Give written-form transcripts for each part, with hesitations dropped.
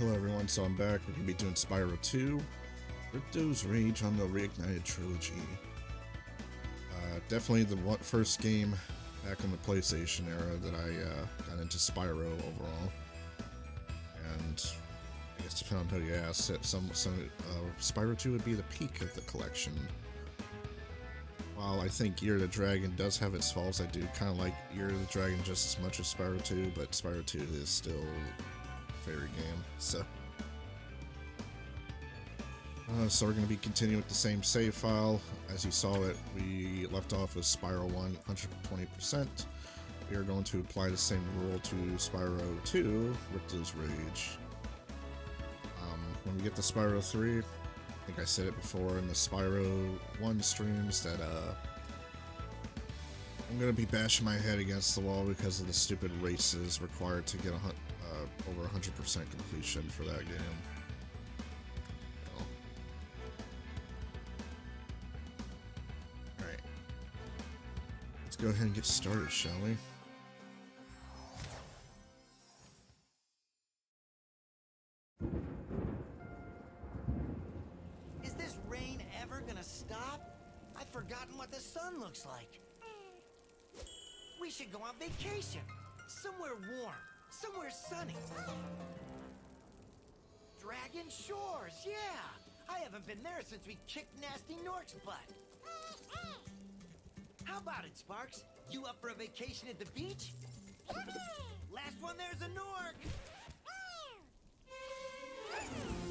Hello everyone, so I'm back. We're going to be doing Spyro 2, Ripto's Rage on the Reignited Trilogy. Definitely the first game back in the PlayStation era that I got into Spyro overall. And I guess depending on who you ask, Spyro 2 would be the peak of the collection. While I think Year of the Dragon does have its faults, I do kind of like Year of the Dragon just as much as Spyro 2, but Spyro 2 is still favorite game. So we're going to be continuing with the same save file. As you saw it, we left off with Spyro 1 120%. We are going to apply the same rule to Spyro 2, Ripto's Rage. When we get to Spyro 3, I think I said it before in the Spyro 1 streams that I'm going to be bashing my head against the wall because of the stupid races required to get over 100% completion for that game. Alright. Let's go ahead and get started, shall we? Is this rain ever gonna stop? I've forgotten what the sun looks like. We should go on vacation. Somewhere warm. Somewhere sunny. Dragon Shores, yeah! I haven't been there since we kicked Nasty Nork's butt. How about it, Sparks? You up for a vacation at the beach? Last one there's a Nork!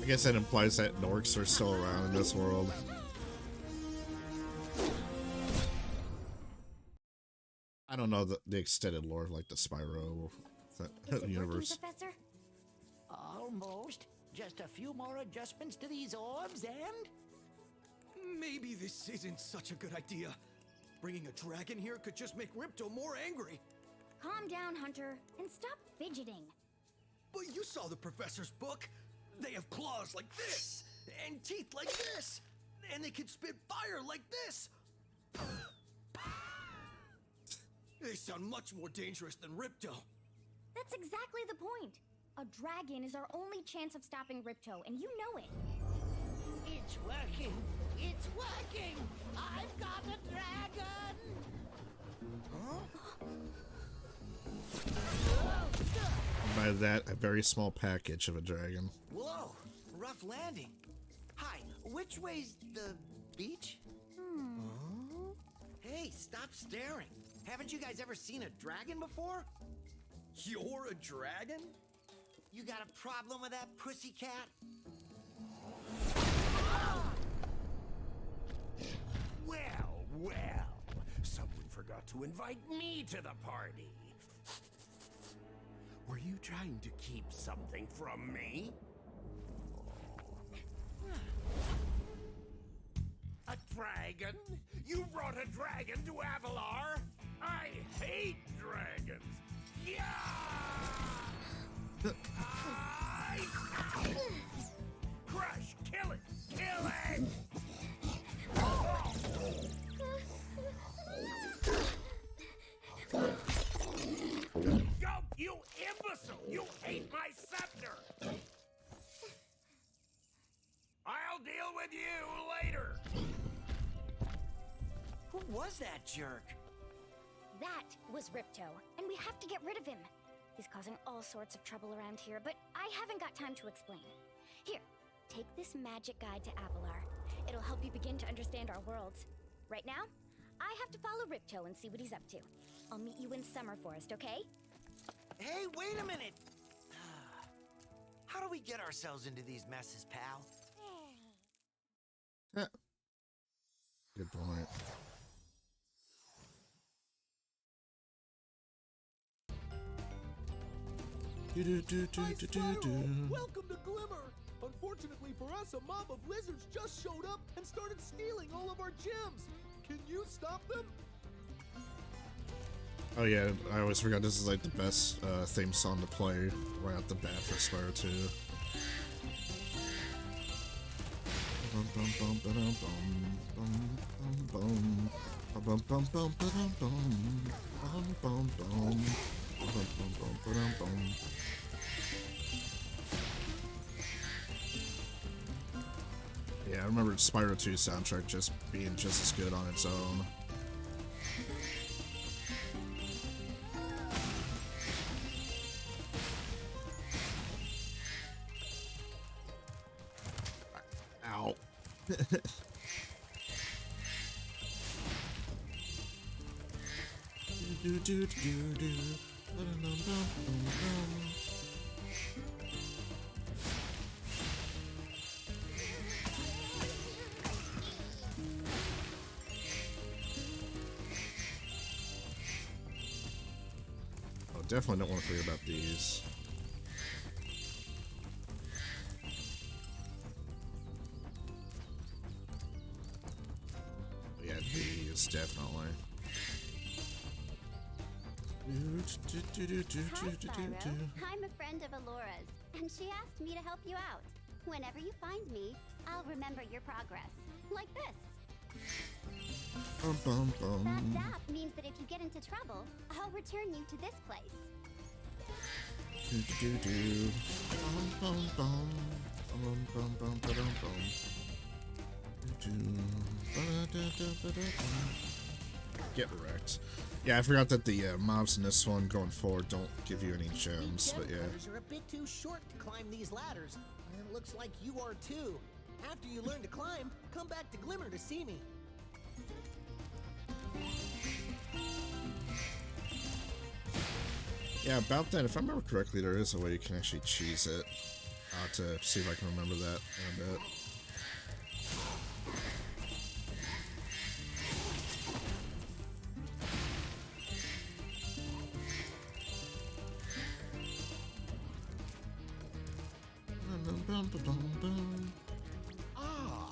I guess that implies that Norks are still around in this world. I don't know the extended lore of like the Spyro universe. Working, Professor? Almost. Just a few more adjustments to these orbs and... Maybe this isn't such a good idea. Bringing a dragon here could just make Ripto more angry. Calm down, Hunter, and stop fidgeting. But you saw the professor's book. They have claws like this, and teeth like this, and they can spit fire like this. They sound much more dangerous than Ripto. That's exactly the point. A dragon is our only chance of stopping Ripto, and you know it. It's working! It's working! I've got a dragon! By that, a very small package of a dragon. Whoa, rough landing. Hi, which way's the beach? Hey, stop staring. Haven't you guys ever seen a dragon before? You're a dragon? You got a problem with that, pussycat? Well, well, someone forgot to invite me to the party. Were you trying to keep something from me? A dragon? You brought a dragon to Avalar? I hate dragons. Yeah! Crush! Kill it! Kill it! Go, you imbecile! You ate my scepter! I'll deal with you later! Who was that jerk? That was Ripto, and we have to get rid of him. He's causing all sorts of trouble around here, but I haven't got time to explain. Here, take this magic guide to Avalar. It'll help you begin to understand our worlds. Right now, I have to follow Ripto and see what he's up to. I'll meet you in Summer Forest, okay? Hey, wait a minute! How do we get ourselves into these messes, pal? Good point. Welcome to Glimmer! Unfortunately for us, a mob of lizards just showed up and started stealing all of our gems. Can you stop them? Oh yeah, I always forgot this is like the best theme song to play right off the bat for Spyro 2. Yeah, I remember Spyro 2 soundtrack just being just as good on its own. Ow. Oh, definitely don't want to forget about these. Yeah, these definitely. Hi, Spyro. I'm a friend of Alora's, and she asked me to help you out. Whenever you find me, I'll remember your progress. Like this. Bum, bum, That bum. zap means that if you get into trouble, I'll return you to this place. Bum, bum, bum. Bum, bum, bum, ba-dum, bum. Get wrecked. Yeah, I forgot that the mobs in this one going forward don't give you any gems, but yeah. Ladders are a bit too short to climb these ladders. And it looks like you are too. After you learn to climb, come back to Glimmer to see me. Yeah, about that, if I remember correctly, there is a way you can actually cheese it. I'll have to see if I can remember that in a bit. Ah,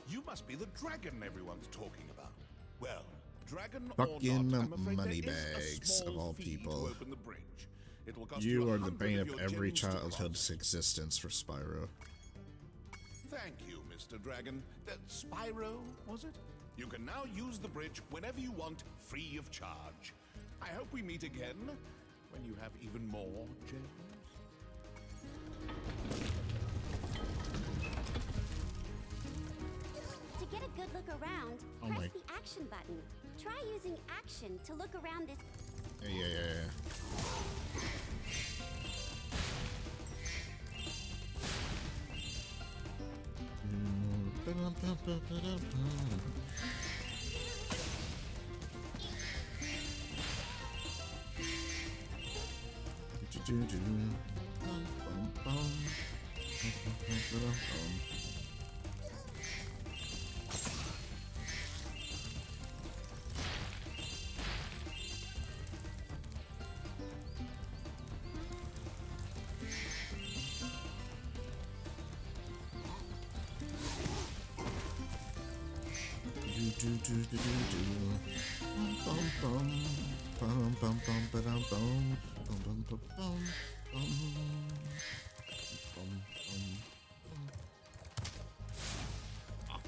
you must be the dragon everyone's talking about. Well, dragon Fucking or not, I'm afraid there is a moneybags of small all fee people. to open the bridge. It will cost You are the 100 bane of your every gems to childhood's cross. existence for Spyro. Thank you, Mr. Dragon. Spyro, was it? You can now use the bridge whenever you want, free of charge. I hope we meet again when you have even more gems. To get a good look around, Oh press my- the action button. Try using action to look around this. Yeah.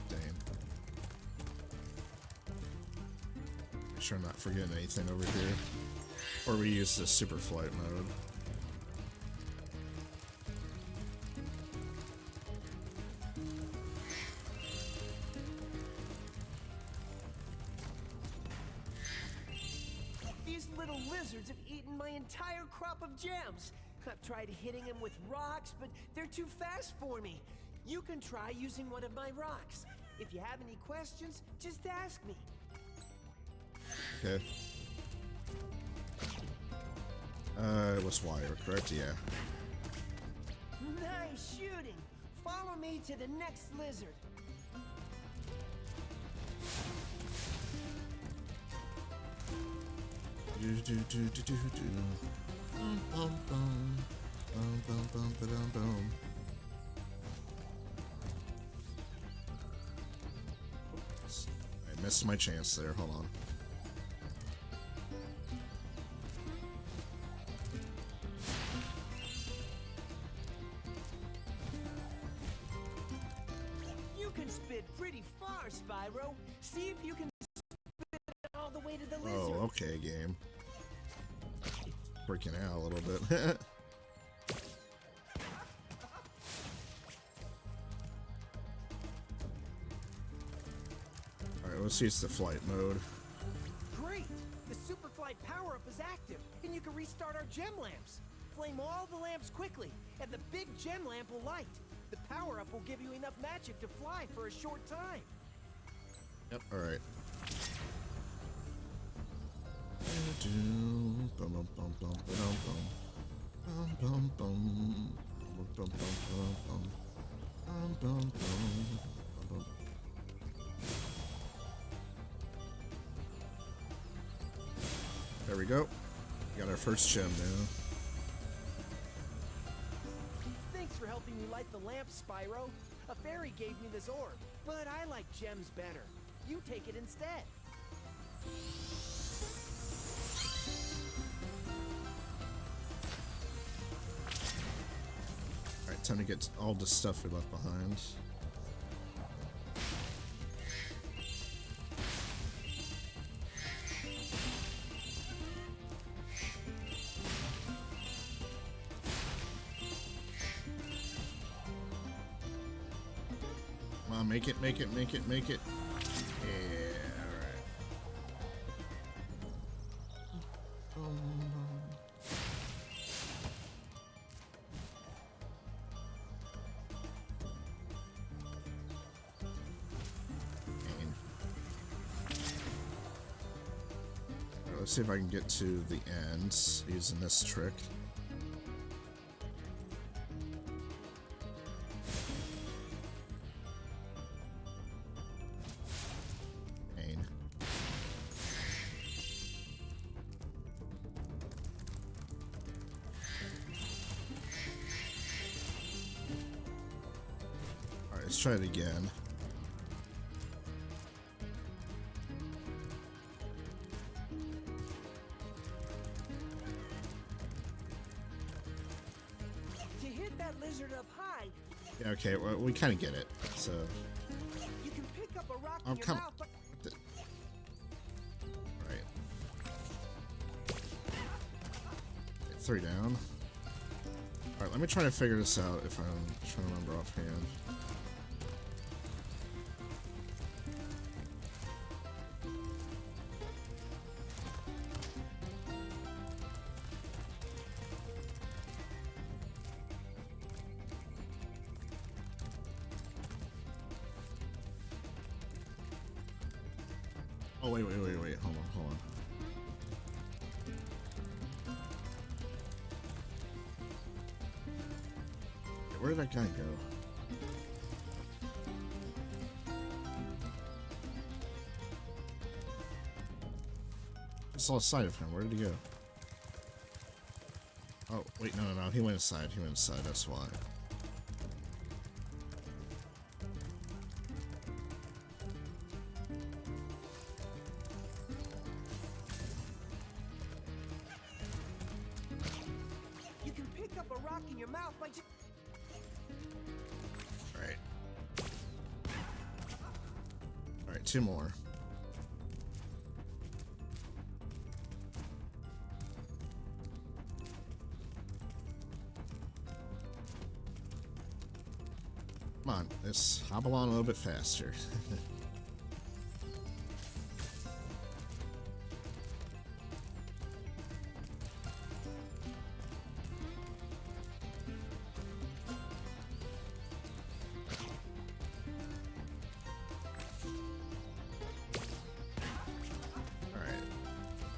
Damn. Make sure I'm not forgetting anything over here. Or we use the super flight mode. These little lizards have eaten my entire crop of gems. I've tried hitting them with rocks, but they're too fast for me. You can try using one of my rocks. If you have any questions, just ask me. Okay. It was wire, correct? Yeah. Nice shooting. Follow me to the next lizard. I missed my chance there. Hold on. You can spit pretty far, Spyro. See if you can spit all the way to the lizard. Oh, okay, game. Freaking out a little bit. let's use the flight mode. Great! The super flight power-up is active, and you can restart our gem lamps. Flame all the lamps quickly, and the big gem lamp will light. The power-up will give you enough magic to fly for a short time. Yep, alright. There we go. Got our first gem now. Thanks for helping me light the lamp, Spyro. A fairy gave me this orb, but I like gems better. You take it instead. Alright, time to get all the stuff we left behind. Come on, make it, make it, make it, make it. Yeah, alright. Let's see if I can get to the end using this trick. Pain. Alright, let's try it again. Lizard up high. Yeah, okay, well, we kind of get it. So, You can pick up a rock oh in your come. mouth. What the? Right. 3 down. All right, let me try to figure this out. If I'm trying to remember offhand. Oh, wait. Hold on. Where did that guy go? I saw a sight of him. Where did he go? Oh, wait, no. He went inside. That's why. You can pick up a rock in your mouth by just... Alright, 2 more. Come on, let's hop along a little bit faster. Alright,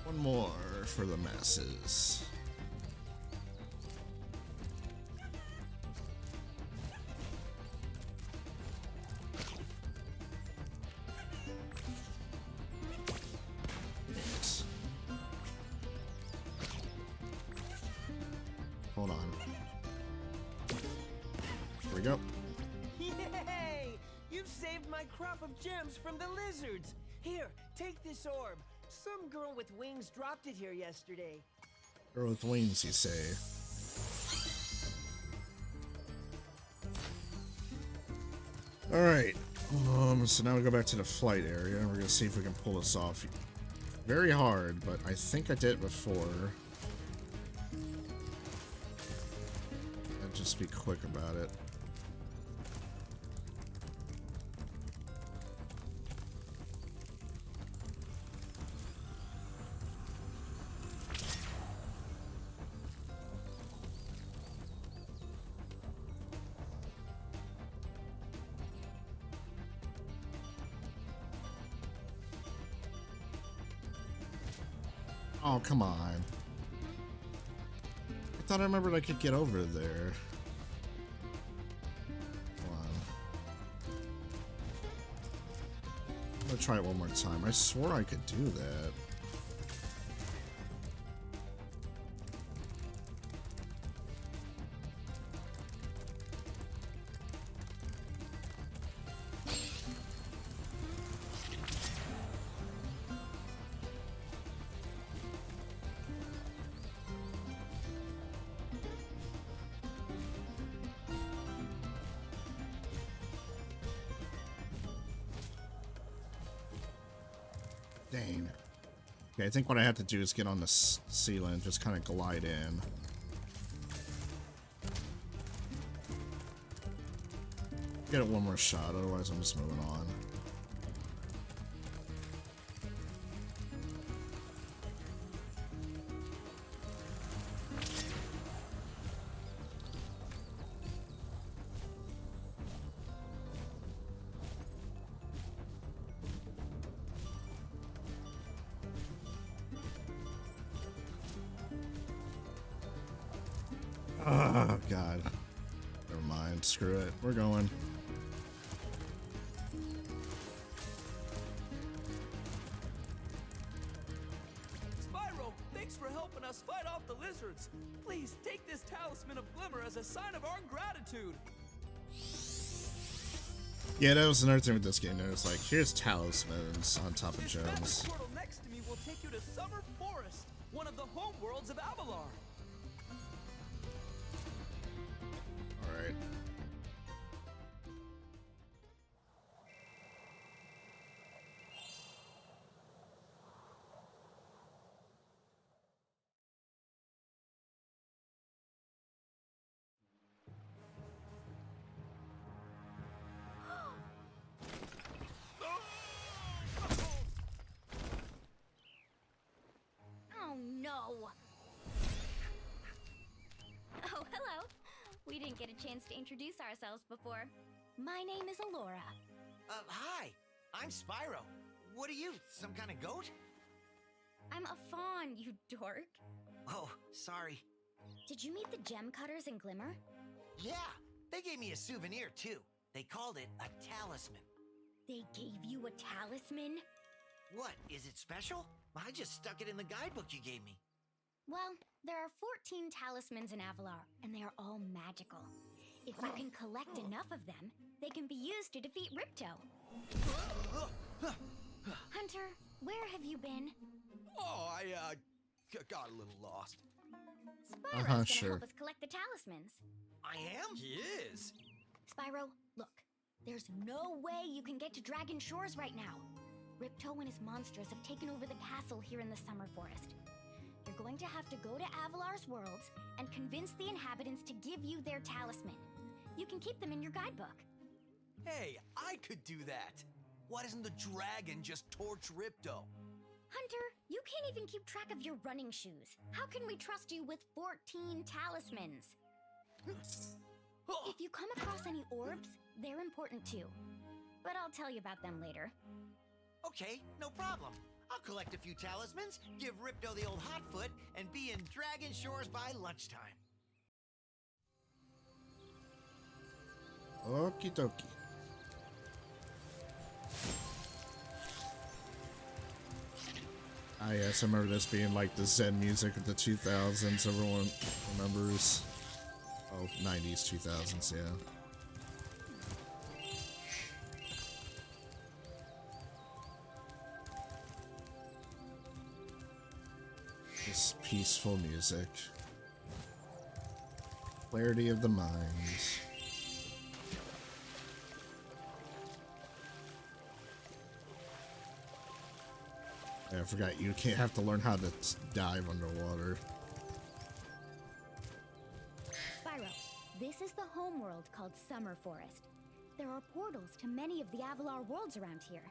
one more for the masses. Hold on. Here we go. Yay! You've saved my crop of gems from the lizards. Here, take this orb. Some girl with wings dropped it here yesterday. Girl with wings, you say. Alright. So now we go back to the flight area. We're gonna see if we can pull this off. Very hard, but I think I did it before. And just be quick about it. Oh, come on. I thought I remembered I could get over there. Come on. I'm gonna try it one more time. I swore I could do that. Dang. Okay, I think what I have to do is get on the ceiling and just kind of glide in. Get it one more shot, otherwise I'm just moving on. Oh, God. Never mind. Screw it. We're going. Spyro, thanks for helping us fight off the lizards. Please take this talisman of glimmer as a sign of our gratitude. Yeah, that was another thing with this game. There's like, here's talismans on top of This gems. magic portal next to me will take you to Summer Forest, one of the home worlds of Avalar. Alright. Oh no! Oh, hello. We didn't get a chance to introduce ourselves before. My name is Alora. Hi. I'm Spyro. What are you, some kind of goat? I'm a fawn, you dork. Oh, sorry. Did you meet the gem cutters in Glimmer? Yeah, they gave me a souvenir too. They called it a talisman. They gave you a talisman? What, is it special? I just stuck it in the guidebook you gave me. Well, there are 14 talismans in Avalar, and they are all magical. If you can collect enough of them, they can be used to defeat Ripto. Hunter, where have you been? Oh, I got a little lost. Spyro's gonna sure. help us collect the talismans. I am? He is. Spyro, look. There's no way you can get to Dragon Shores right now. Ripto and his monsters have taken over the castle here in the Summer Forest. You're going to have to go to Avalar's worlds and convince the inhabitants to give you their talisman. You can keep them in your guidebook. Hey, I could do that. Why doesn't the dragon just torch Ripto? Hunter, you can't even keep track of your running shoes. How can we trust you with 14 talismans? If you come across any orbs, they're important too. But I'll tell you about them later. Okay, no problem. I'll collect a few talismans, give Ripto the old hot foot, and be in Dragon Shores by lunchtime. Okie dokie. Ah, yes, I remember this being like the Zen music of the 2000s. Everyone remembers. Oh, 90s, 2000s, yeah. This peaceful music. Clarity of the mind. Yeah, I forgot you can't have to learn how to dive underwater. Spyro, this is the homeworld called Summer Forest. There are portals to many of the Avalar worlds around here.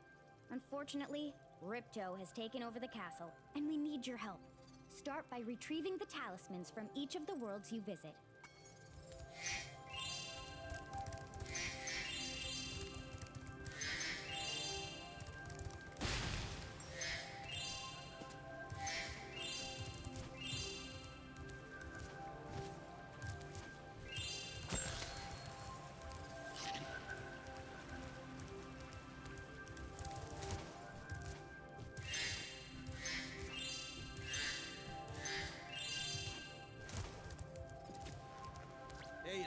Unfortunately, Ripto has taken over the castle, and we need your help. Start by retrieving the talismans from each of the worlds you visit.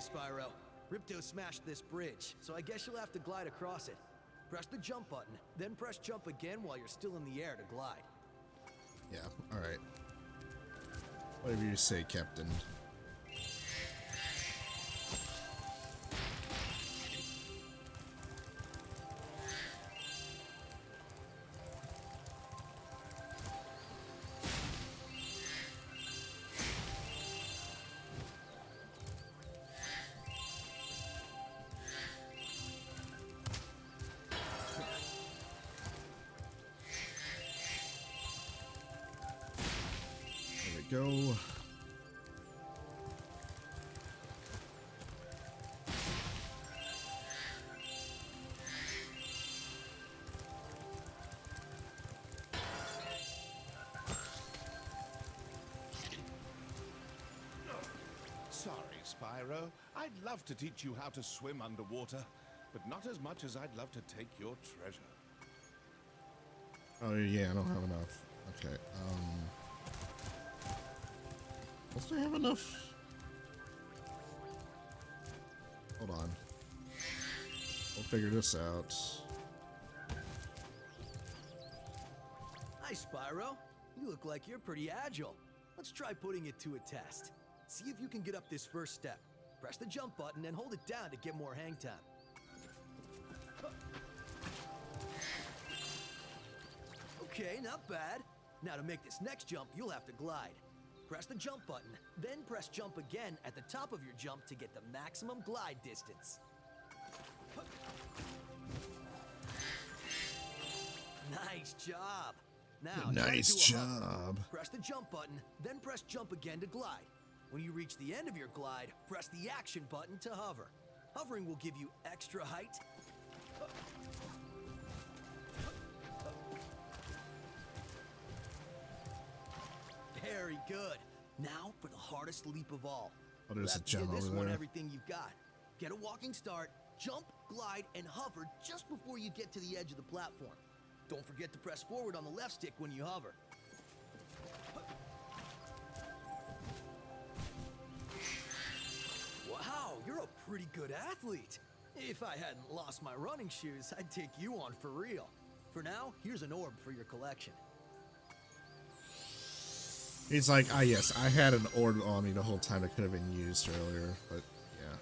Spyro. Ripto smashed this bridge, so I guess you'll have to glide across it. Press the jump button, then press jump again while you're still in the air to glide. Yeah, alright. Whatever you say, Captain. Go. Sorry, Spyro. I'd love to teach you how to swim underwater, but not as much as I'd love to take your treasure. Oh yeah, I don't have enough. Okay, Must I have enough? Hold on. We'll figure this out. Hi, Spyro. You look like you're pretty agile. Let's try putting it to a test. See if you can get up this first step. Press the jump button and hold it down to get more hang time. Okay, not bad. Now to make this next jump, you'll have to glide. Press the jump button, then press jump again at the top of your jump to get the maximum glide distance. Nice job. Now, Nice job. press the jump button, then press jump again to glide. When you reach the end of your glide, press the action button to hover. Hovering will give you extra height. Very good. Now for the hardest leap of all. Oh, there's a You'll have gem to give this over one there. everything you've got. Get a walking start, jump, glide, and hover just before you get to the edge of the platform. Don't forget to press forward on the left stick when you hover. Wow, you're a pretty good athlete. If I hadn't lost my running shoes, I'd take you on for real. For now, here's an orb for your collection. He's like, ah, yes, I had an orb on me the whole time that could have been used earlier, but yeah.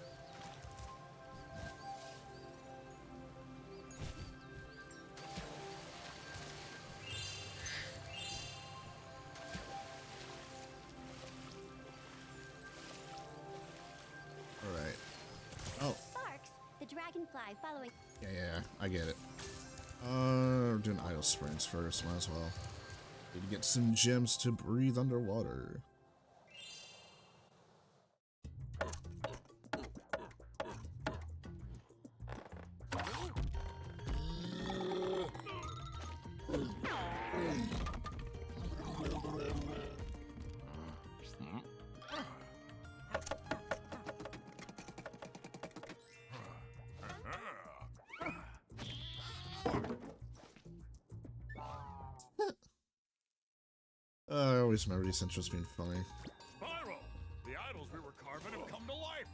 Alright. Oh, Sparks, the dragonfly following. yeah, I get it. We're doing idle sprints first, might as well. Need to get some gems to breathe underwater. I always remember these intros being funny. Spyro! The idols we were carving have come to life!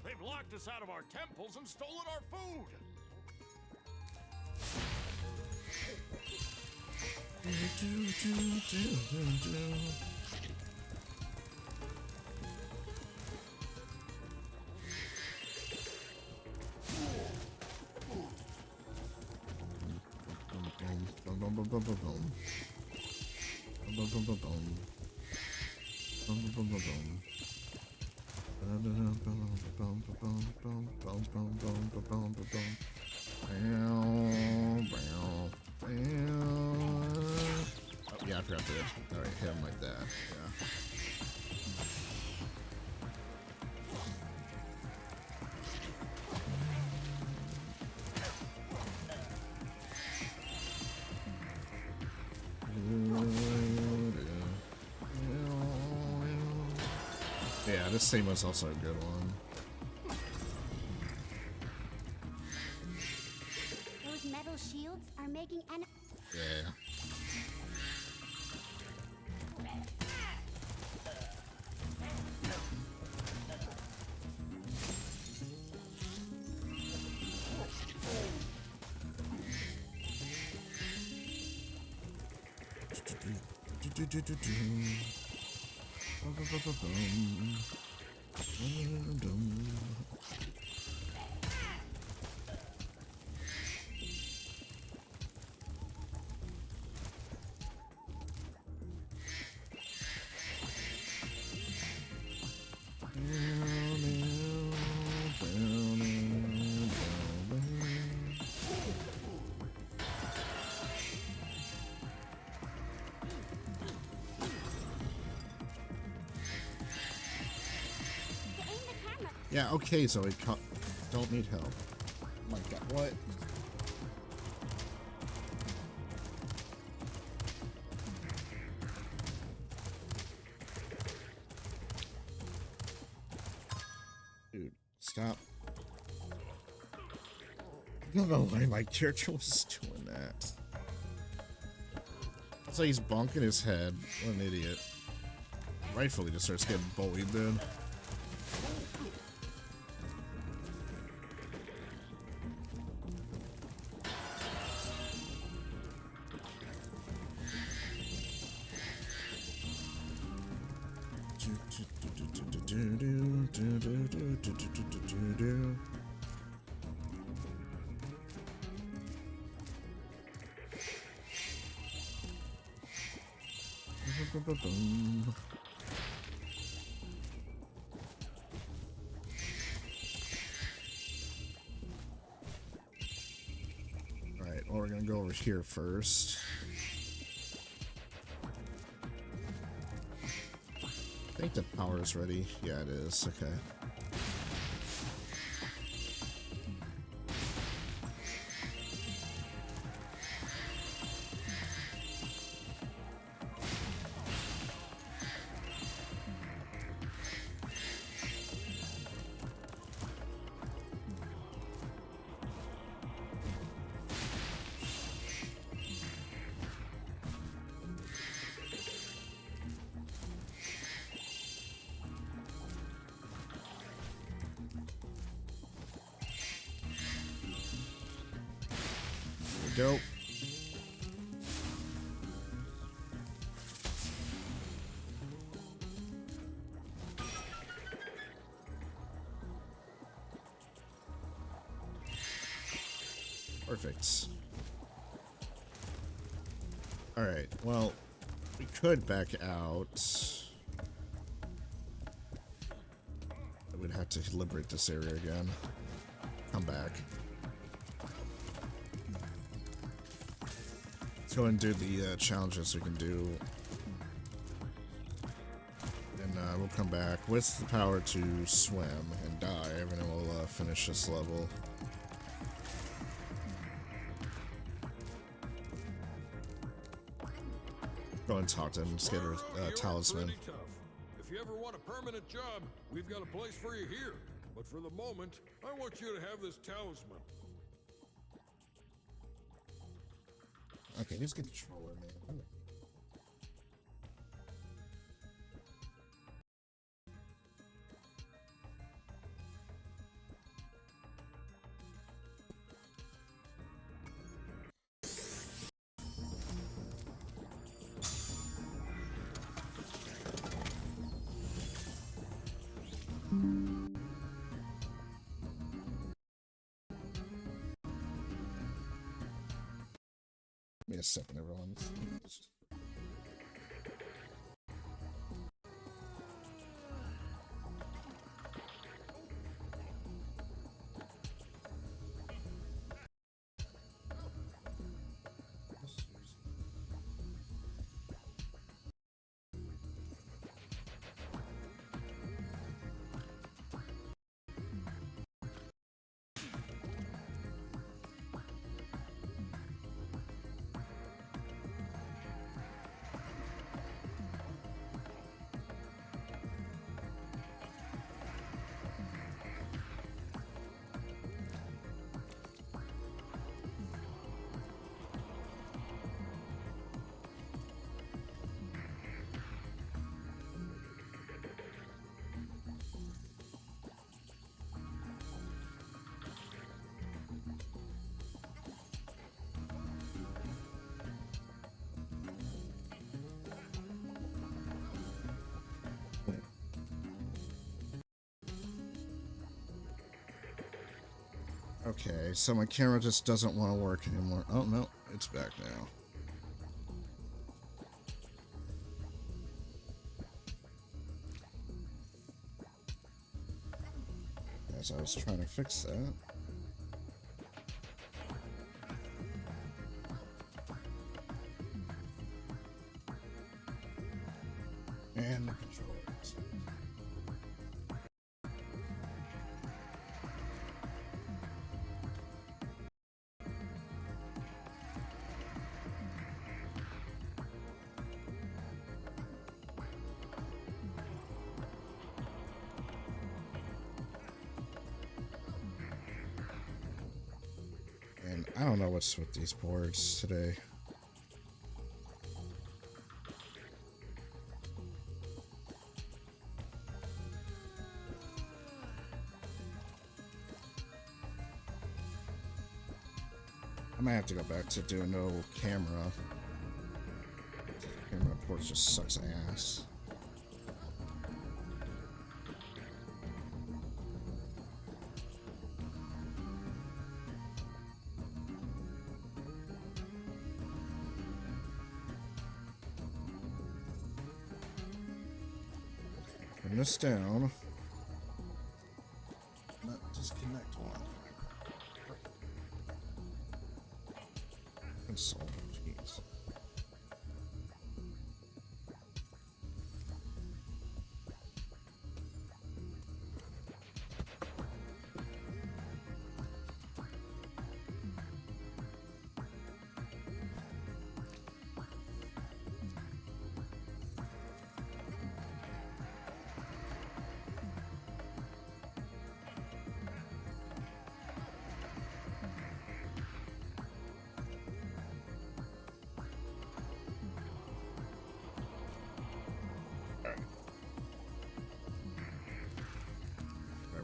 They've locked us out of our temples and stolen our food! Oh, yeah, I forgot to. Alright, hit him like that. Yeah. Yeah, this theme was also a good one. Those metal shields are making an. Yeah. Yeah, okay, so don't need help. Oh my god, what? Dude, stop. I don't know why my character was doing that. It's like he's bonking his head. What an idiot. Rightfully just starts getting bullied, dude. Alright, well, we're gonna go over here first. I think the power is ready. Yeah, it is. Okay. Go. Perfect. Alright, well, we could back out. I would have to liberate this area again. Come back. Go and do the challenges we can do, and we'll come back with the power to swim and dive, and then we'll finish this level. Go and talk to him, just get a talisman. If you ever want a permanent job, we've got a place for you here. But for the moment, I want you to have this talisman. Okay, just controller, man. Give me a second, everyone. Okay, so my camera just doesn't want to work anymore. Oh no, it's back now. As I was trying to fix that. And the controls. And I don't know what's with these boards today. I might have to go back to doing no camera. Camera port just sucks ass. Turn this down. Not disconnect one. Console, jeez.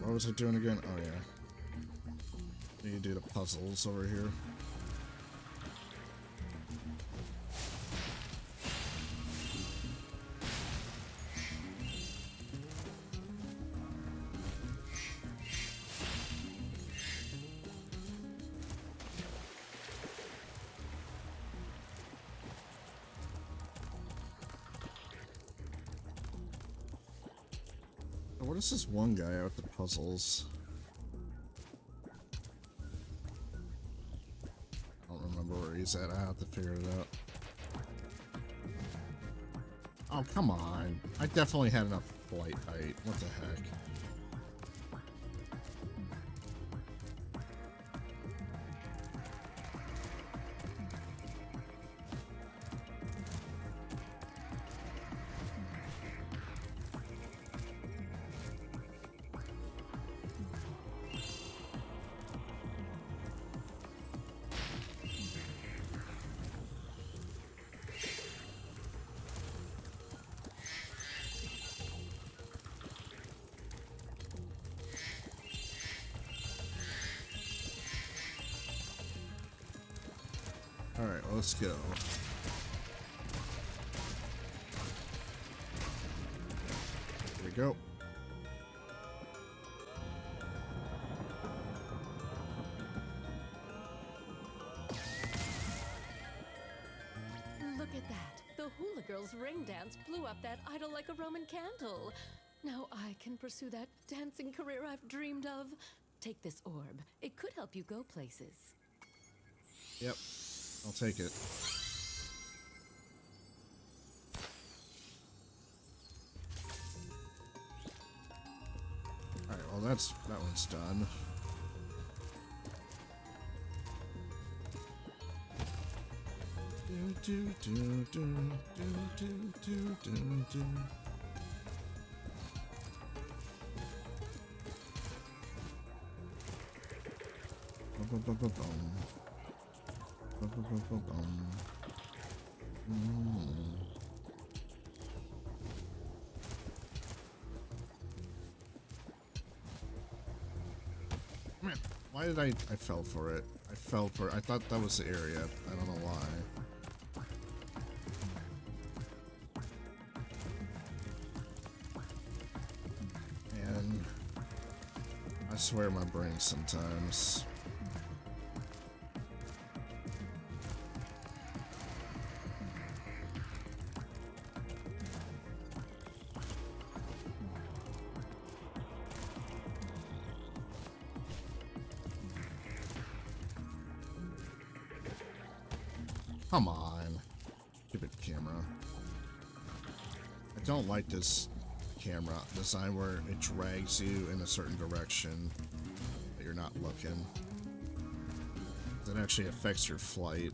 What was I doing again? Oh yeah. Need to do the puzzles over here. What is this one guy out with the puzzles? I don't remember where he's at. I have to figure it out. Oh, come on. I definitely had enough flight height. What the heck? Alright, well, let's go. Here we go. Look at that. The hula girl's ring dance blew up that idol like a Roman candle. Now I can pursue that dancing career I've dreamed of. Take this orb. It could help you go places. Yep. I'll take it. Alright, well that one's done. Man, why did I fell for it? I fell for it. I thought that was the area. I don't know why. And I swear my brain sometimes. Come on. Stupid camera. I don't like this camera design where it drags you in a certain direction but you're not looking. It actually affects your flight.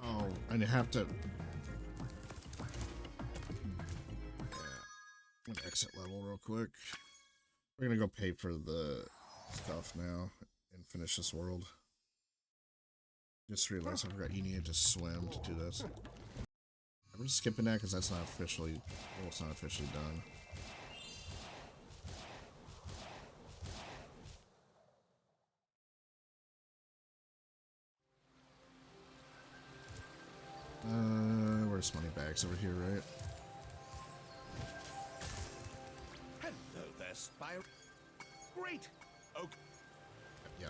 Oh, and you have to... Yeah. I'm gonna exit level real quick. We're gonna go pay for the stuff now and finish this world. Just realized I forgot you needed to swim to do this. I'm just skipping that because that's not officially, well, it's not officially done. Where's Moneybags? Over here, right? Hello there, Spyro. Great. Okay. Yeah.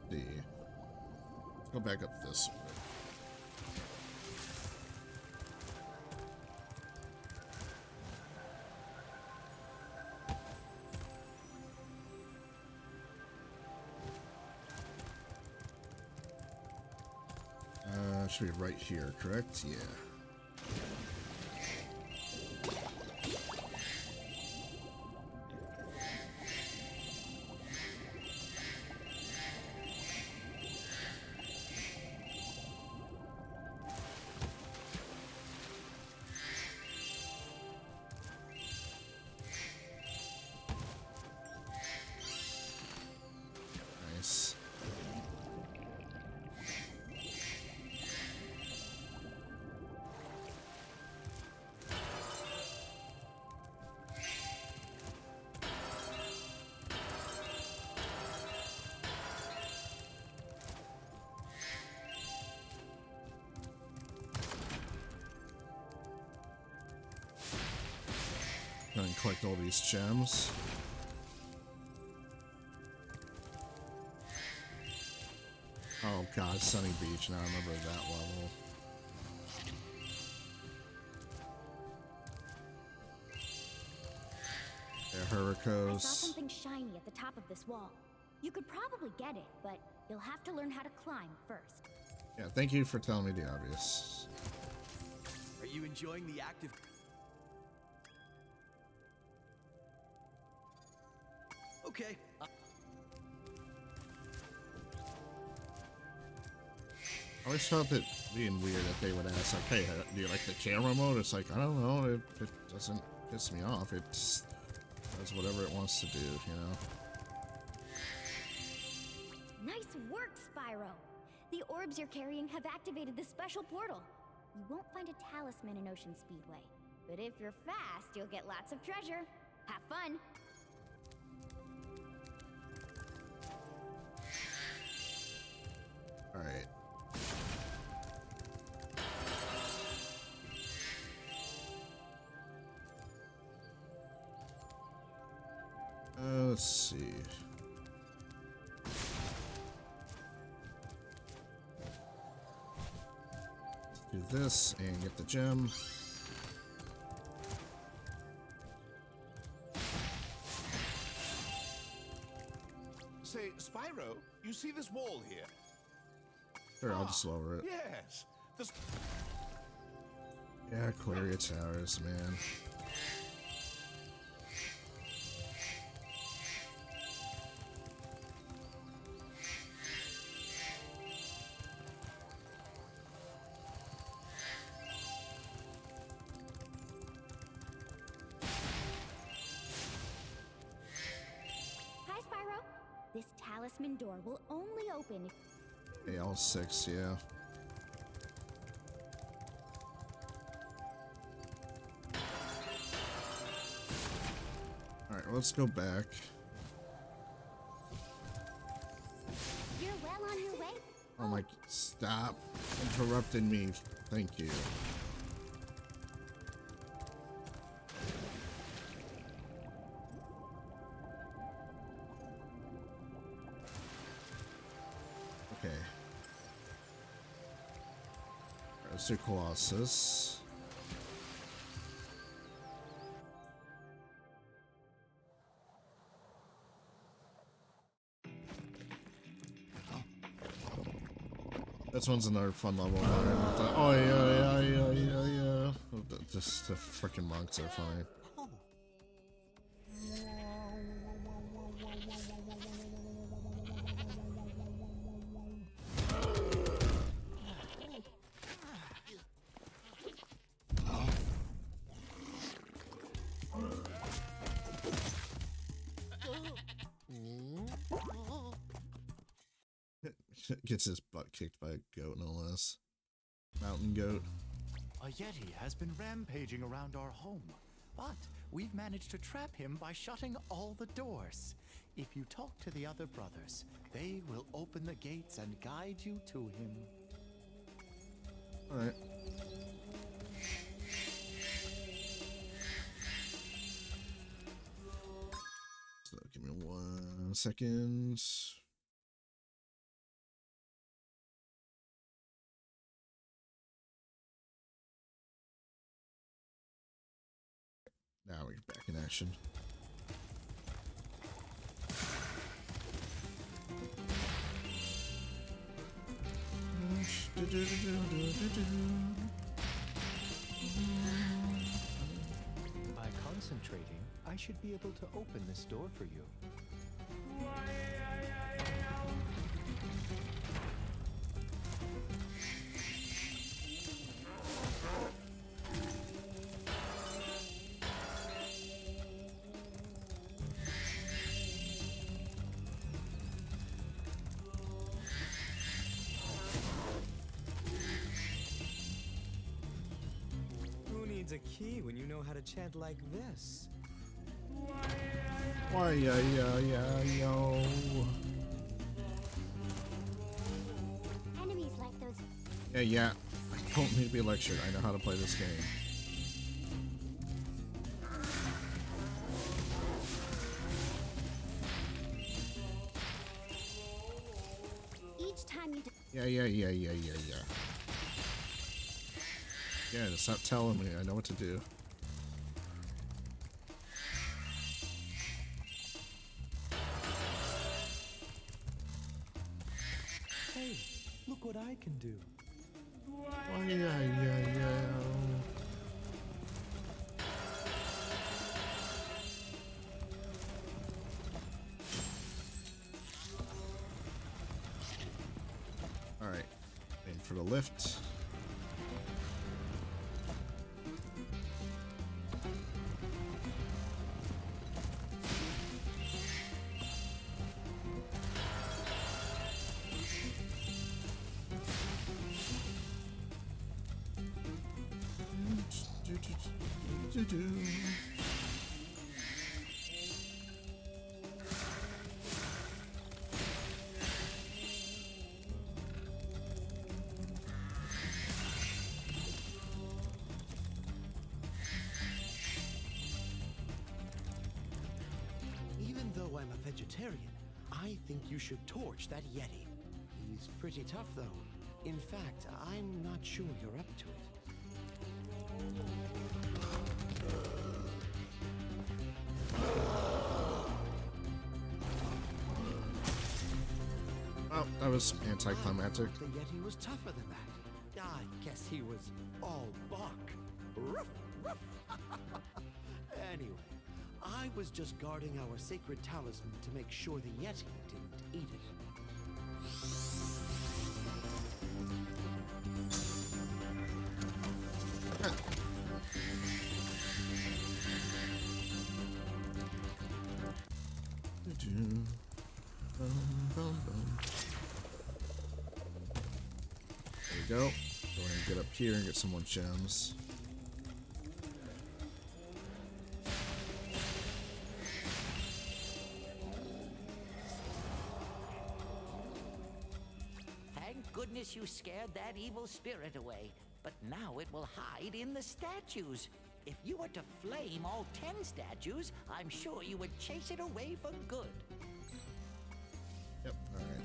Let's see. Let's go back up this way. Should be right here, correct? Yeah. Nice. Go and collect all these gems. Oh god, Sunny Beach, now I remember that level. Yeah, I saw Hurricos. something shiny at the top of this wall. You could probably get it, but you'll have to learn how to climb first. Yeah, thank you for telling me the obvious. Are you enjoying the active... Okay. I always felt it being weird that they would ask, like, hey, do you like the camera mode? It's like, I don't know, it doesn't piss me off. It just does whatever it wants to do, you know? Nice work, Spyro! The orbs you're carrying have activated the special portal. You won't find a talisman in Ocean Speedway, but if you're fast, you'll get lots of treasure. Have fun! Alright. Let's see. Let's do this and get the gem. Say, Spyro, you see this wall here? Sure, I'll just lower it. Yes. This... Yeah, Aquaria Towers, man. Hi, Spyro. This talisman door will only open if... AL6, yeah. Alright, let's go back. You're well on your way. Oh my, stop interrupting me. Thank you. Okay. Let's do Colossus. This one's another fun level. Oh yeah. Just the freaking monks are funny. Gets his butt kicked by a goat, no less. Mountain goat. A Yeti has been rampaging around our home, but we've managed to trap him by shutting all the doors. If you talk to the other brothers, they will open the gates and guide you to him. Alright. So give me 1 second. Now we're back in action. By concentrating, I should be able to open this door for you. A key when you know how to chant like this. Why, yo. Enemies like those. Yeah. I don't need to be lectured. I know how to play this game. Each time you. Yeah. Yeah, just stop telling me. I know what to do. Hey, look what I can do. Oh, yeah. Alright. Aim for the lift. Even though I'm a vegetarian, I think you should torch that Yeti. He's pretty tough, though. In fact, I'm not sure you're up to it. Well, that was anticlimactic. The Yeti was tougher than that. I guess he was all bark. Ruff, ruff. Anyway, I was just guarding our sacred talisman to make sure the Yeti didn't eat it. There we go. Go ahead and get up here and get some more gems. scared that evil spirit away, but now it will hide in the statues. If you were to flame all 10 statues, I'm sure you would chase it away for good. Yep, alright.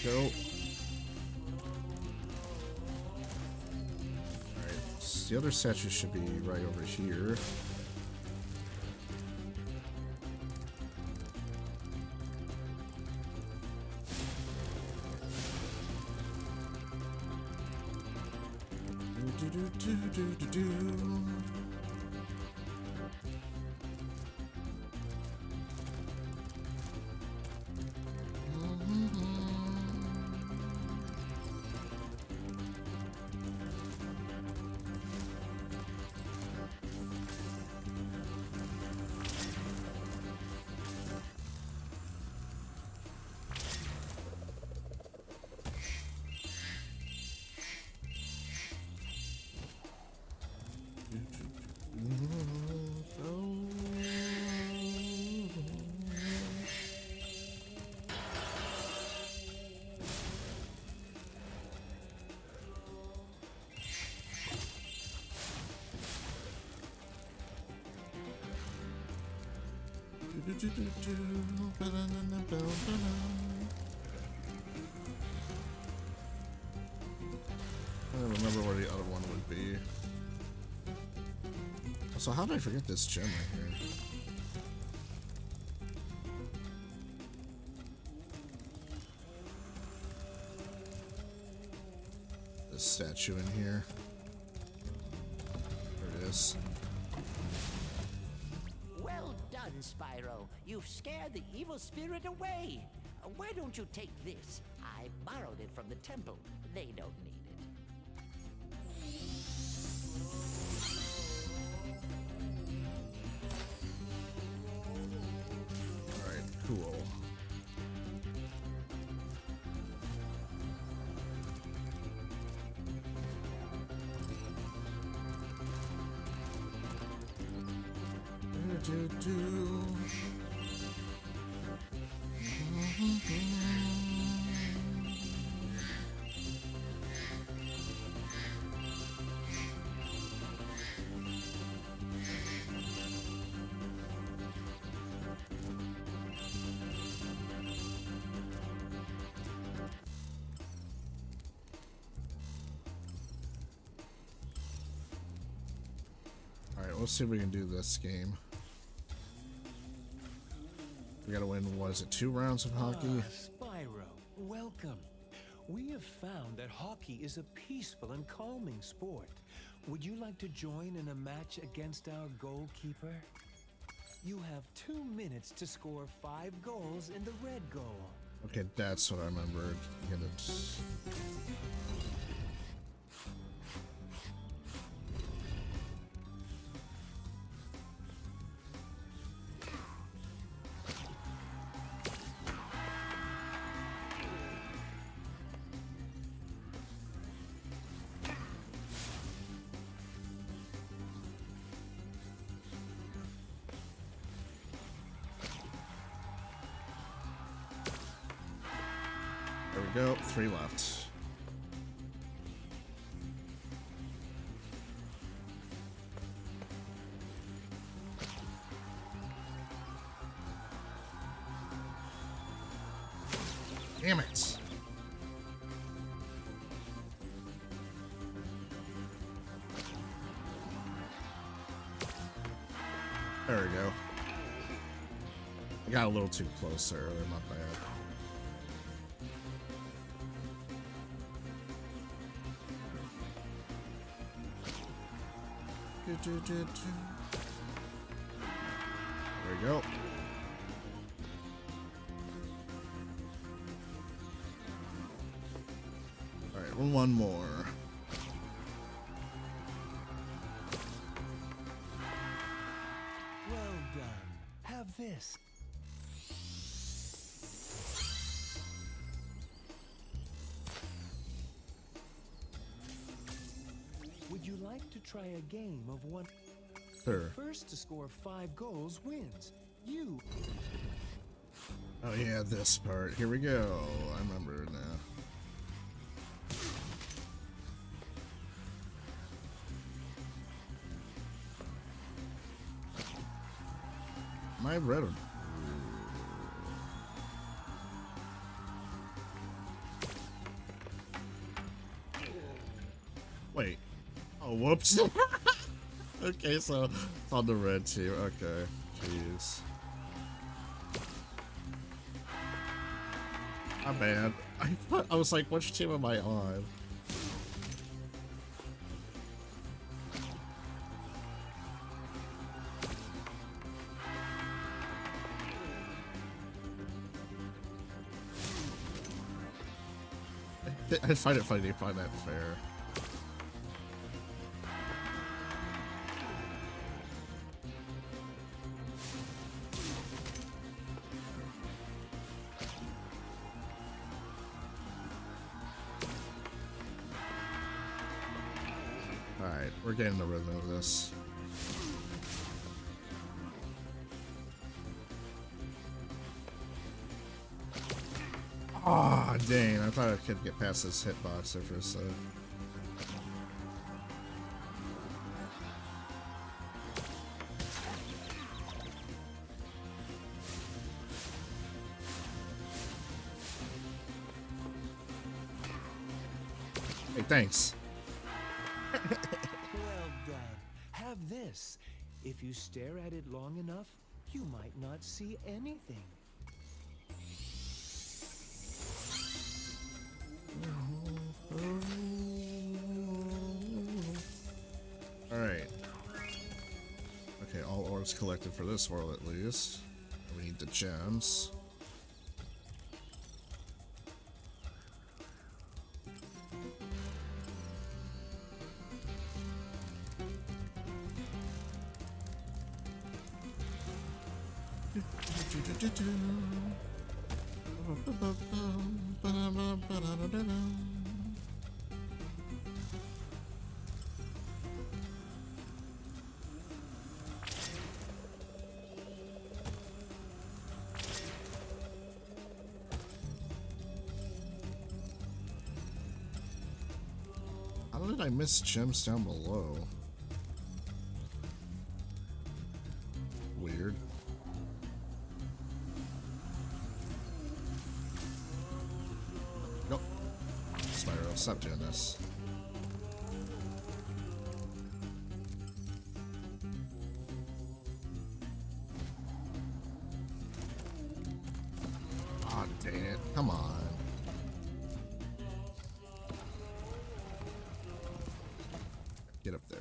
Go. Alright, the other statue should be right over here. Do. I don't remember where the other one would be. So how did I forget this gem right here? This statue in here. There it is. Well done, Spyro. You've scared the evil spirit away. Why don't you take this? I borrowed it from the temple. They don't need it. Alright, cool. Alright, let's see if we can do this game. We gotta win, what is it, 2 rounds of hockey? Spyro, welcome. We have found that hockey is a peaceful and calming sport. Would you like to join in a match against our goalkeeper? You have 2 minutes to score 5 goals in the red goal. Okay, that's what I remembered. Get it. There we go, 3 left. Damn it. There we go. I got a little too close there, my bad. There we go. one more. Well done. Have this. Would you like to try a game of one? Sure. The first to score 5 goals wins. You. Oh yeah, this part. Here we go. I remember it now. Am I red? Wait. Oh, whoops. Okay, so it's on the red team. Okay. Jeez. My bad. I was like, which team am I on? I find it funny to find that fair. Alright, we're getting the rhythm of this. Aw, oh, dang, I thought I could get past this hitbox there for a second. Hey, thanks. Well done. Have this. If you stare at it long enough, you might not see anything. Alright. Okay, all orbs collected for this world at least. We need the gems. How did I miss gems down below? Weird. Nope. Spyro, stop doing this. Aw, dang it. Come on. Get up there.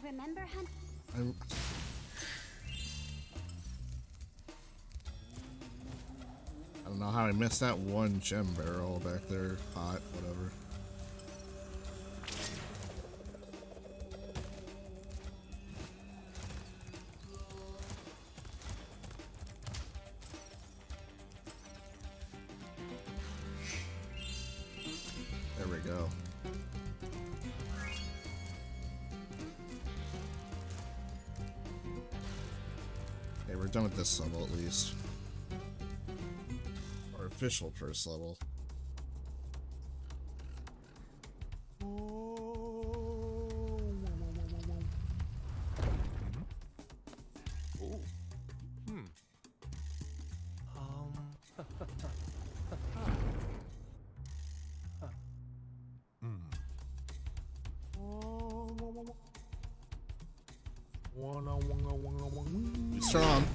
Remember, Hunt? I don't know how I missed that one gem barrel back there. Pot, whatever. There we go. Okay, we're done with this level at least. Our official first level. Strong.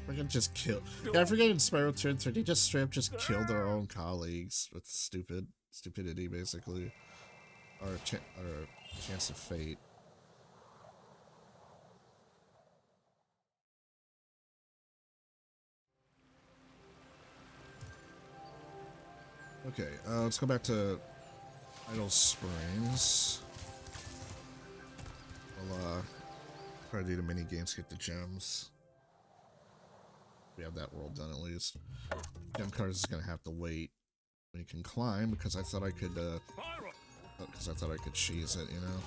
We're gonna just kill. Yeah, I forget in Spyro 2 and 3, they just straight up just killed their own colleagues with stupidity, basically, or a chance of fate. Okay, let's go back to Idle Springs. We'll try to do the mini games, get the gems. We have that world done at least. Gem cards is gonna have to wait when you can climb because I thought I could cheese it, you know.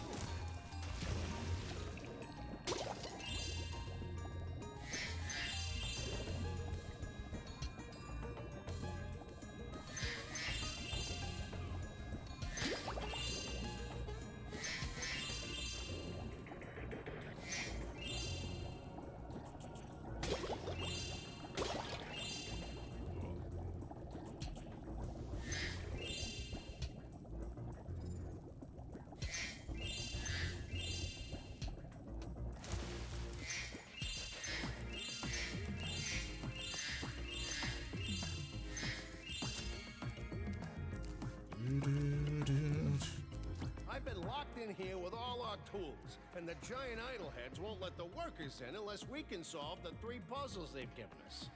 I've been locked in here with all our tools, and the giant idleheads won't let the workers in unless we can solve the 3 puzzles they've given us.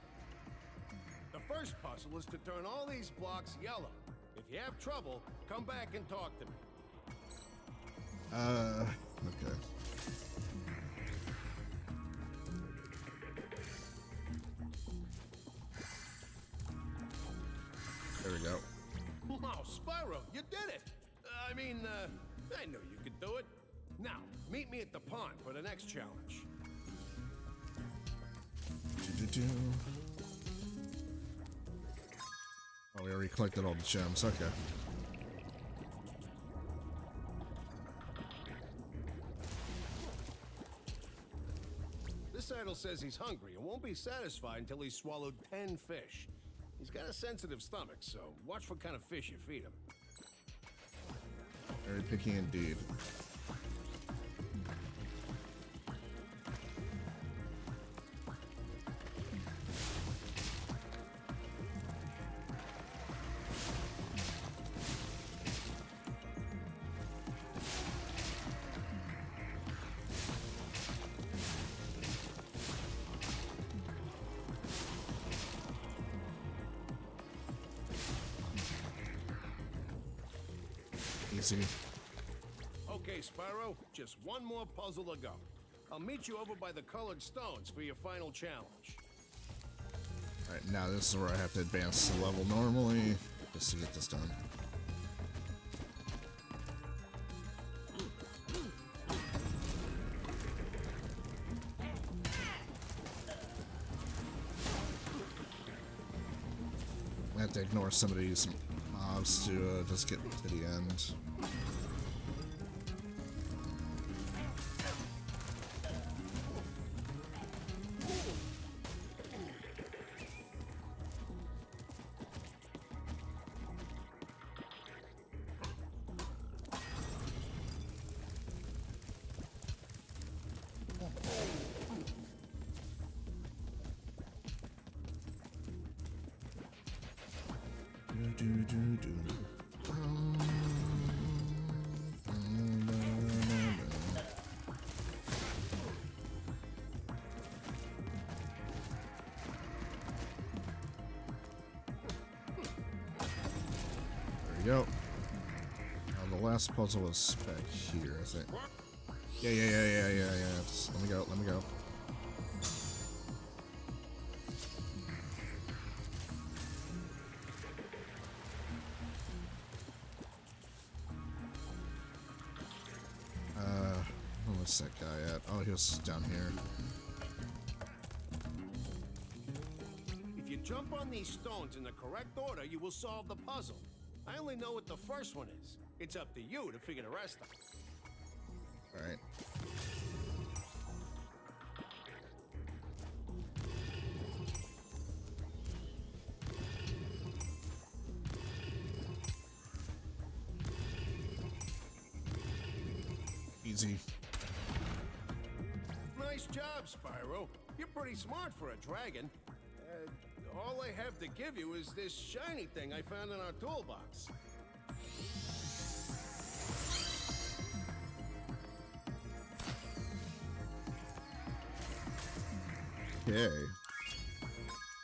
The first puzzle is to turn all these blocks yellow. If you have trouble, come back and talk to me. Okay. There we go. Wow, Spyro, you did it! I knew you could do it. Now, meet me at the pond for the next challenge. Oh, we already collected all the gems. Okay. This idol says he's hungry and won't be satisfied until he's swallowed 10 fish. He's got a sensitive stomach, so watch what kind of fish you feed him. Very picky indeed. Easy. Okay, Spyro, just one more puzzle to go. I'll meet you over by the colored stones for your final challenge. Alright, now this is where I have to advance the level normally, just to get this done. I have to ignore some of these mobs to just get to the end. There we go. Now the last puzzle is back here, I think. Yeah. Just let me go. Where's that guy at? Oh, he was down here. If you jump on these stones in the correct order, you will solve the puzzle. I only know what the first one is. It's up to you to figure the rest out. Alright. Easy. Nice job, Spyro. You're pretty smart for a dragon. All I have to give you is this shiny thing I found in our toolbox. Okay.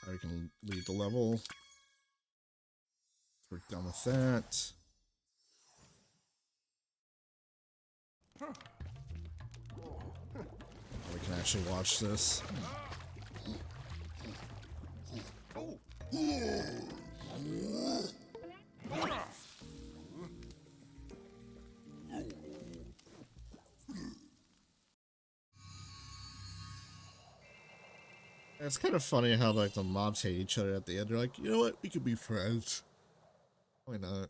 Now we can leave the level. We're done with that. We can actually watch this. It's kind of funny how like the mobs hate each other at the end. They're like, you know what? We could be friends. Why not?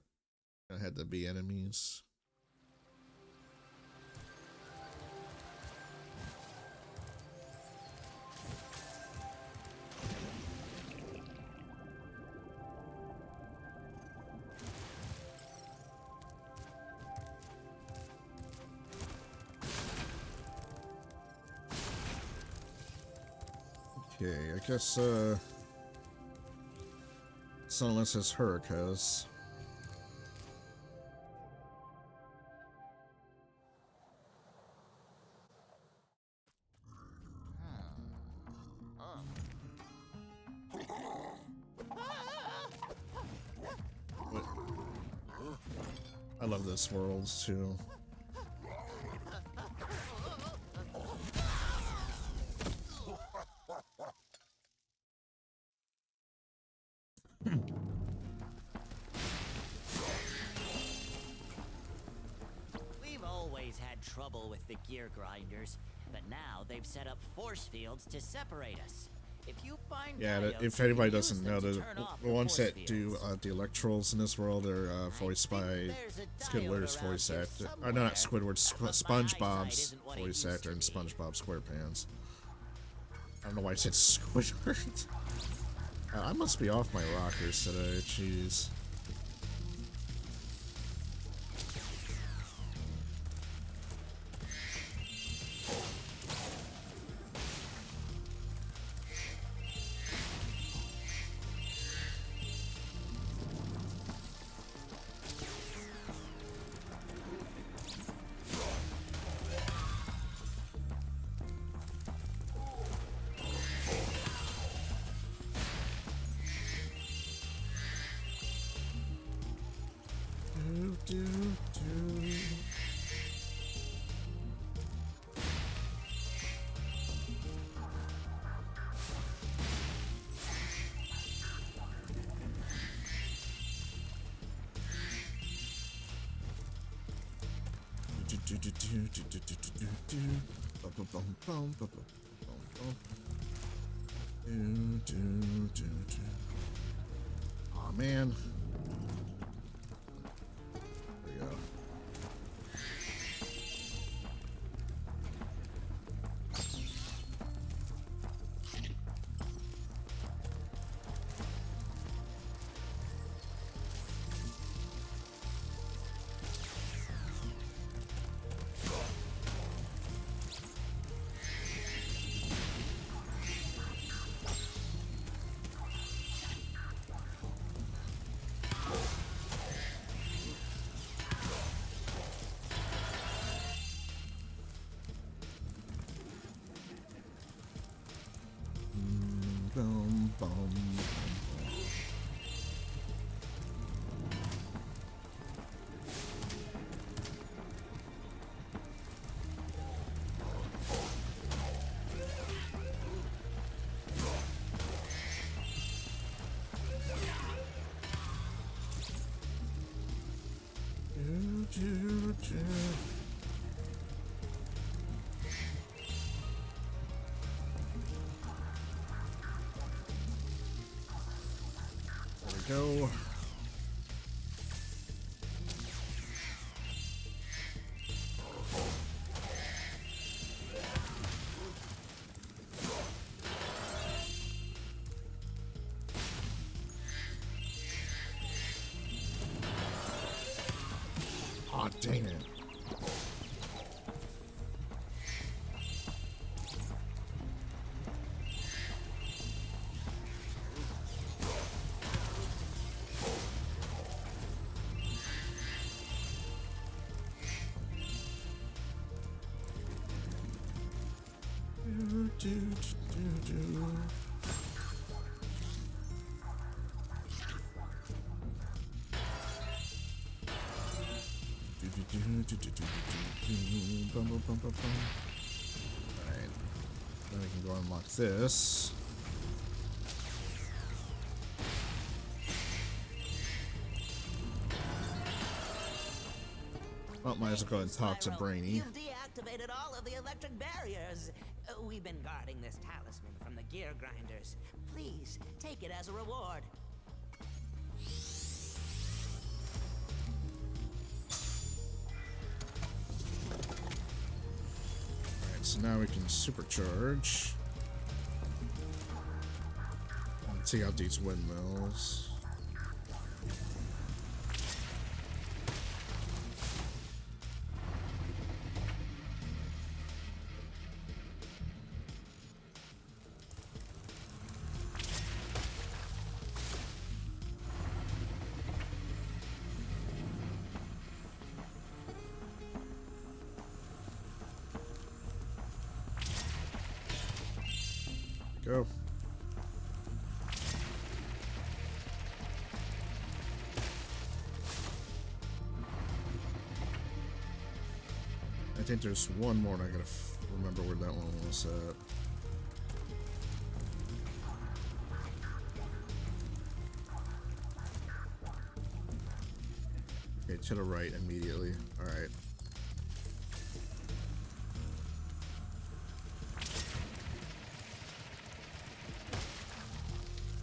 I had to be enemies. Okay, I guess, Sunless has Hurricanes. I love this world too. We've always had trouble with the gear grinders, but now they've set up force fields to separate us. If you find If anybody doesn't know, the ones that do the electrals in this world are voiced by Squidward's voice actor. Or not Squidward, SpongeBob's voice actor in SpongeBob SquarePants. I don't know why I said Squidward. I must be off my rockers today, jeez. Oh man. There we go. Boom, boom. There we go. Aw, dang it. Alright. Then we can go unlock this. Well, might as well go ahead and talk to Brainy. You've deactivated all of the electric barriers. We've been guarding this talisman from the gear grinders. Please, take it as a reward. Alright, so now we can supercharge. And take out these windmills. Go. I think there's one more and I gotta remember where that one was at. Okay, to the right immediately. Alright.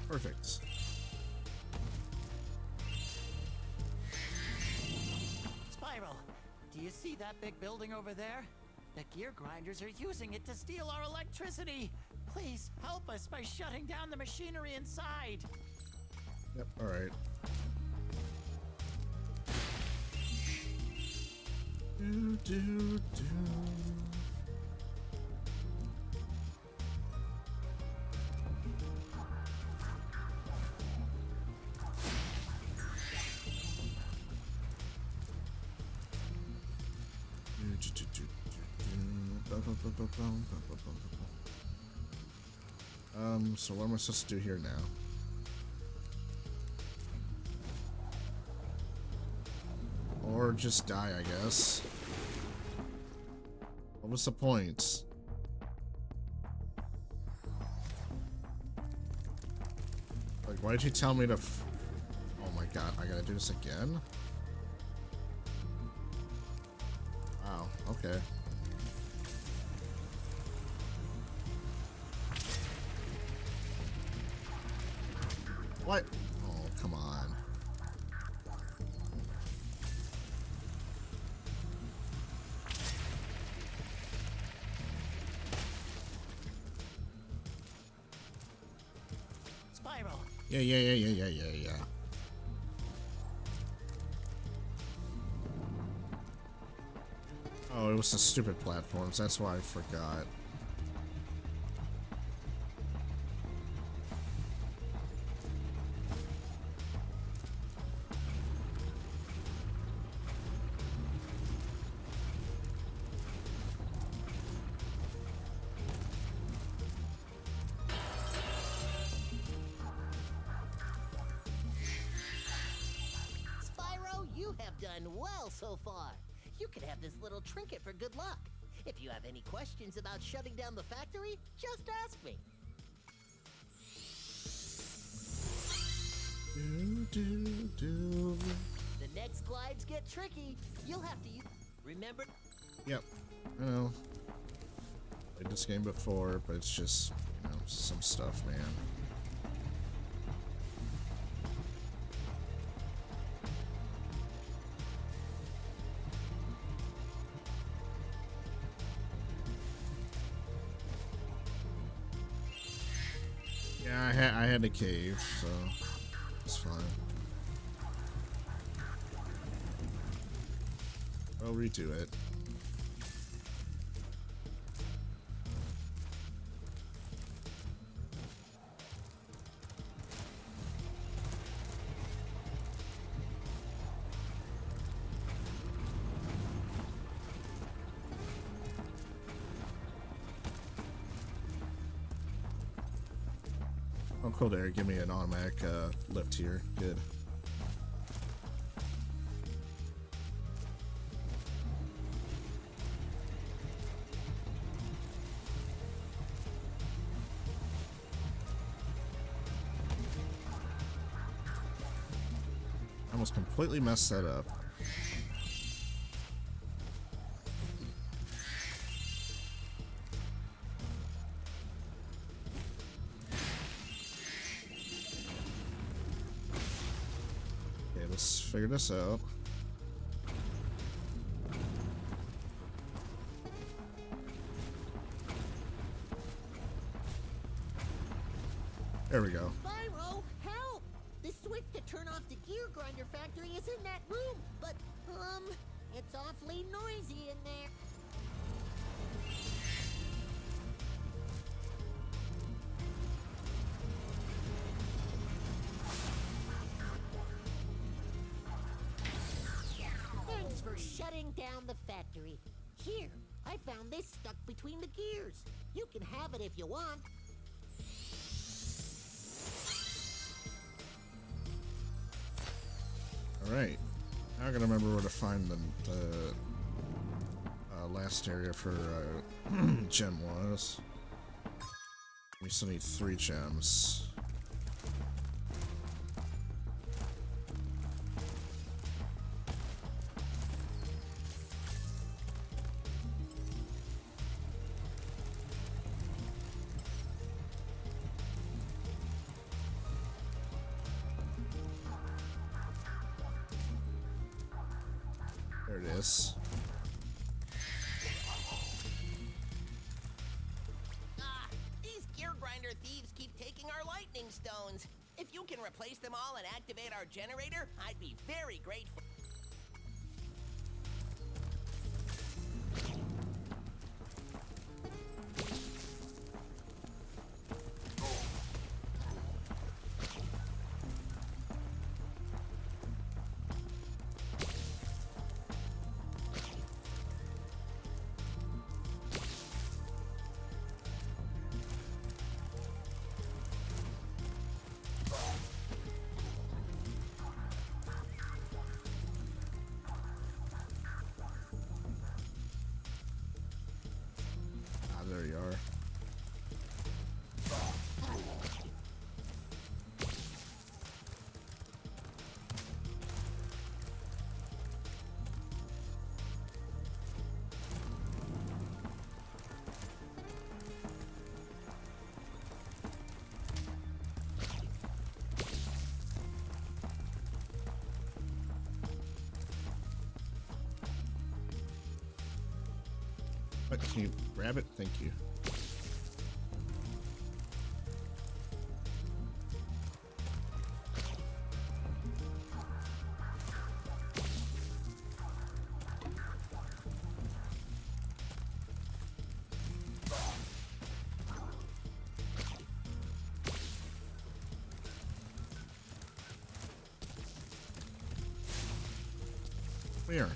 Perfect. Spyro, do you see that big building over there? The gear grinders are using it to steal our electricity. Please help us by shutting down the machinery inside. Yep, alright. Do. So what am I supposed to do here now? Or just die, I guess. What was the point? Like, why did you tell me to oh my god, I gotta do this again? Wow, okay. What? Oh, come on. Spyro. Yeah. Oh, it was the stupid platforms. That's why I forgot. Spyro, you have done well so far. You could have this little trinket for good luck. If you have any questions about shutting down the factory, just ask me. The next glides get tricky. You'll have to use... Remember... Yep, I know. Played this game before, but it's just, you know, some stuff, man. Yeah, I had to cave, so it's fine. I'll redo it. Oh, cool there. Give me an automatic lift here. Good. almost completely messed that up. Okay, let's figure this out. There we go. Spyro, help! The switch to turn off the gear grinder factory is in that room, but, it's awfully noisy in there. Thanks for shutting down the factory. Here, I found this stuck between the gears. You can have it if you want. Alright, now I gotta remember where to find the last area for gem was. We still need 3 gems. There it is. These gear grinder thieves keep taking our lightning stones. If you can replace them all and activate our generator, I'd be very grateful. There you are. What, can you grab it? Thank you. Where?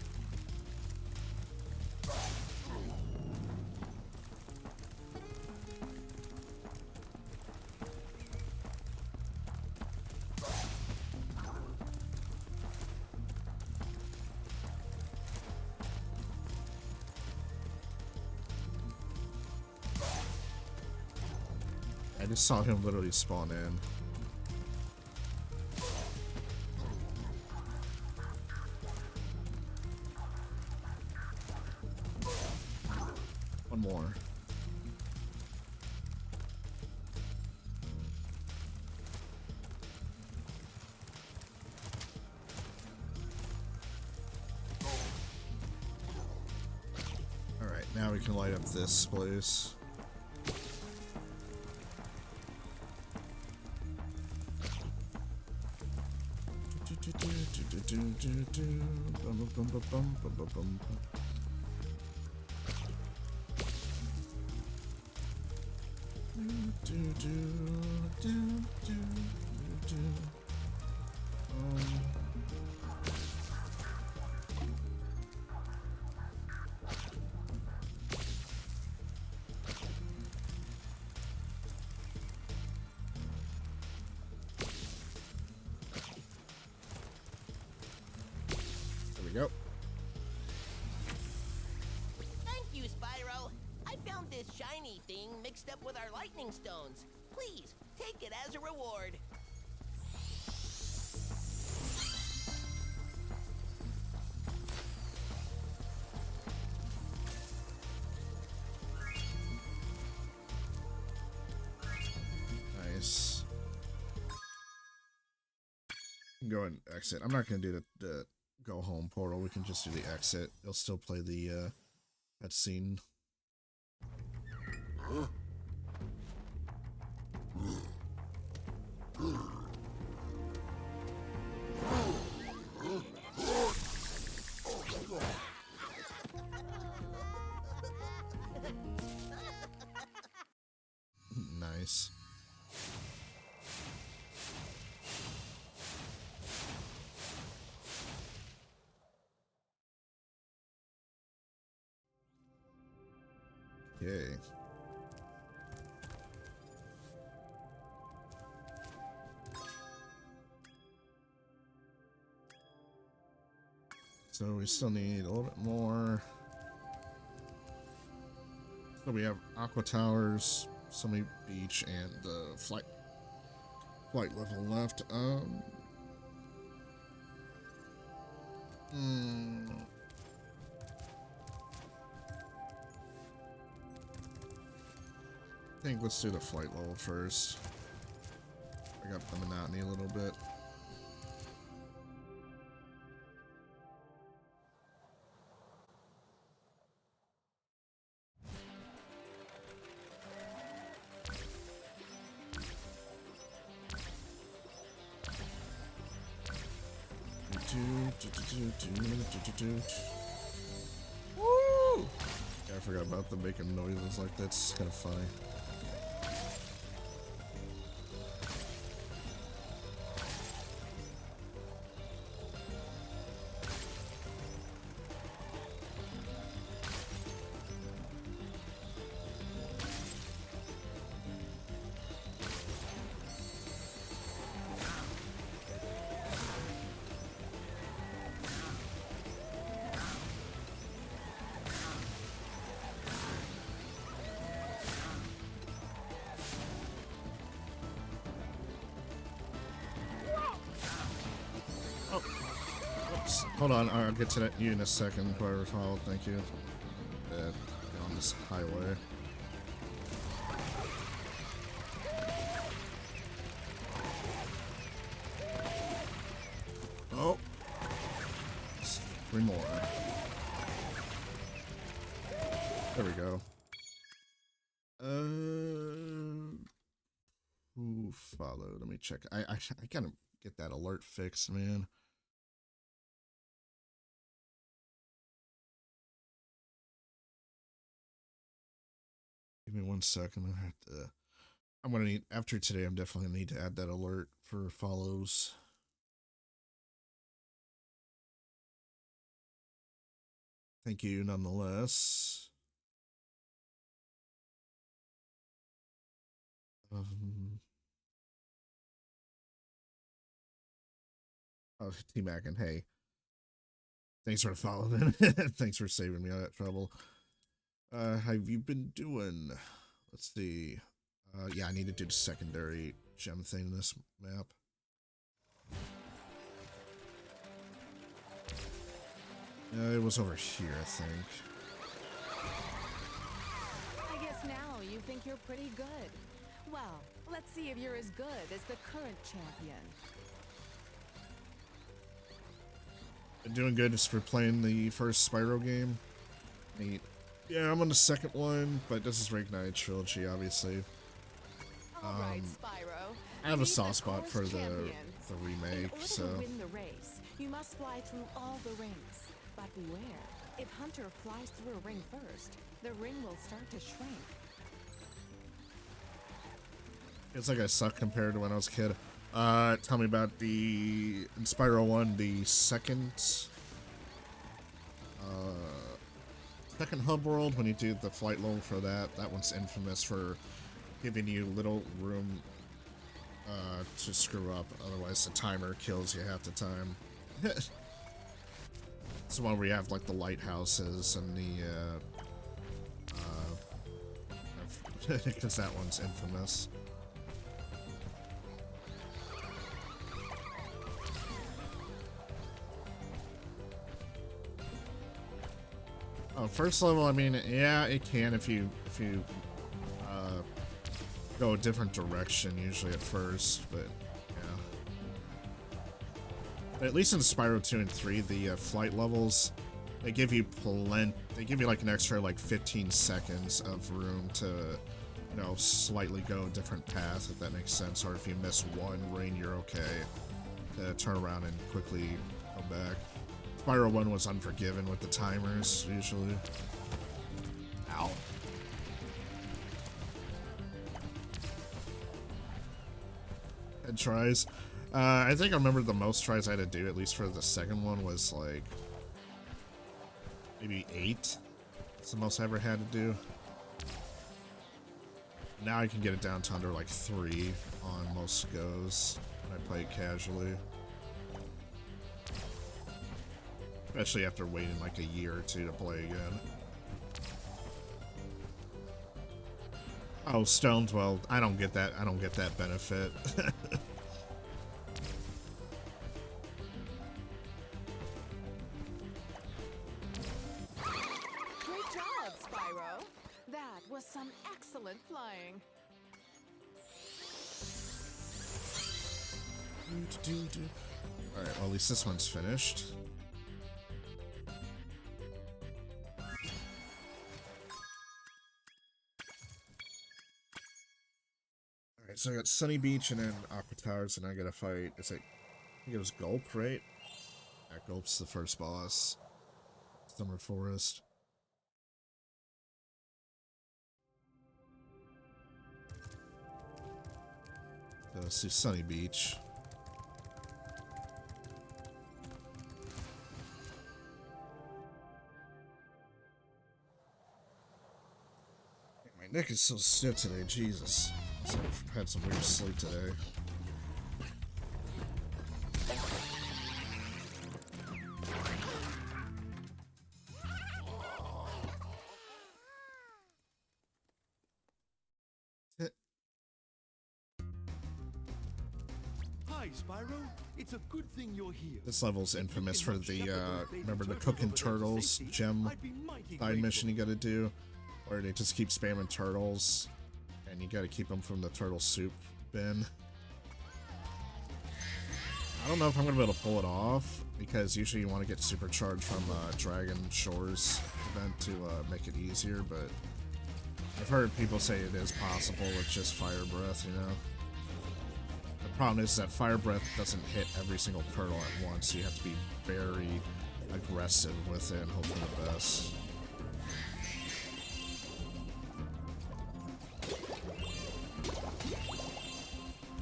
I just saw him literally spawn in. One more. All right, now we can light up this place. There we go. Thank you, Spyro. I found this shiny thing mixed up with our lightning stones. Please, take it as a reward. can go and exit. I'm not gonna do the go home portal. We can just do the exit. It'll still play the cutscene. Nice. Yay. So we still need a little bit more. So we have Aqua Towers, Sunny Beach, and the flight level left. I think let's do the flight level first. Bring up the monotony a little bit. Woo! Yeah, I forgot about them making noises like that's kind of funny. Hold on, I'll get to you in a second, if I recall. Thank you. Get on this highway. Oh. 3 more. There we go. Who followed? Let me check. I gotta get that alert fixed, man. Give me 1 second. I'm gonna need, after today, I'm definitely gonna need to add that alert for follows. Thank you nonetheless. Oh, T-Mac, and hey. Thanks for following. Thanks for saving me out of that trouble. How have you been doing? Let's see. Yeah, I need to do the secondary gem thing in this map. It was over here, I think. I guess now you think you're pretty good. Well, let's see if you're as good as the current champion. Been doing good just for playing the first Spyro game. Neat. Yeah, I'm on the second one, but this is Reignited Trilogy, obviously. Alright, Spyro. I have a soft spot for the remake, In order so... to win the race, you must fly through all the rings. But beware, if Hunter flies through a ring first, the ring will start to shrink. It's like I suck compared to when I was a kid. Tell me about the... In Spyro 1, the second hub world, when you do the flight level for that. That one's infamous for giving you little room to screw up. Otherwise, the timer kills you half the time. It's the one where you have, like, the lighthouses and the... because that one's infamous. Oh, first level, I mean, yeah, it can if you go a different direction usually at first, but yeah. But at least in Spyro 2 and 3, the flight levels, they give you like an extra like 15 seconds of room to, you know, slightly go a different path, if that makes sense. Or if you miss one ring, you're okay to turn around and quickly come back. Spyro 1 was unforgiving with the timers, usually. Ow. And tries. I think I remember the most tries I had to do, at least for the second one, was like maybe 8. That's the most I ever had to do. Now I can get it down to under like 3 on most goes when I play it casually. Especially after waiting like a year or 2 to play again. Oh, Stones, well, I don't get that. I don't get that benefit. Great job, Spyro. That was some excellent flying. Alright, well, at least this one's finished. Alright, so I got Sunny Beach and then Aqua Towers, and I gotta fight. It's like, I think it was Gulp, right? Yeah, Gulp's the first boss. Summer Forest. So let's do Sunny Beach. My neck is so stiff today, Jesus. I've had some weird sleep today. Hi, Spyro. It's a good thing you're here. This level's infamous for the, remember the Cooking Turtles gem side mission you gotta do? Where they just keep spamming turtles, and you gotta keep them from the turtle soup bin. I don't know if I'm gonna be able to pull it off, because usually you want to get supercharged from Dragon Shores event to make it easier, but I've heard people say it is possible with just Fire Breath, you know? The problem is that Fire Breath doesn't hit every single turtle at once, so you have to be very aggressive with it and hope for the best.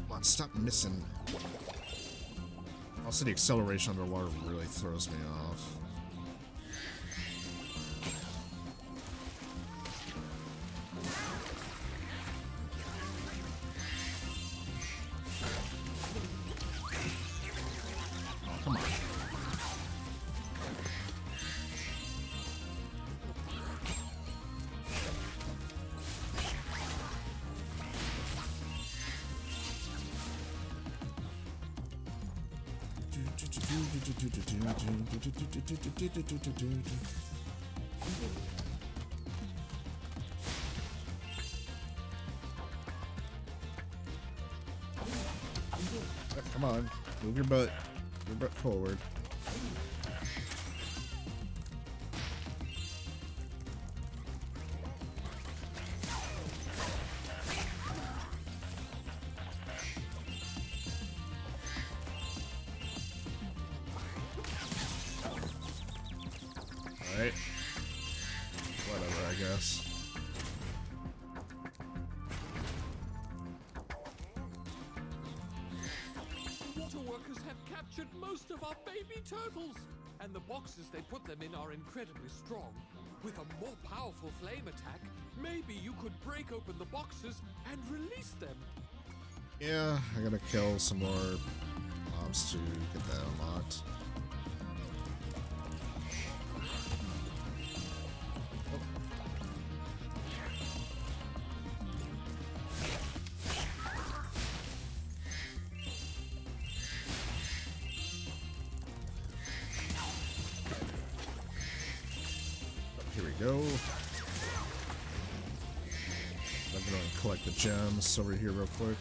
Come on, stop missing. Also, the acceleration underwater really throws me off. Oh, come on. Come on, move your butt forward. Alright. Whatever, I guess. The water workers have captured most of our baby turtles, and the boxes they put them in are incredibly strong. With a more powerful flame attack, maybe you could break open the boxes and release them. Yeah, I gotta kill some more mobs to get that unlocked. Here we go. I'm gonna collect the gems over here real quick.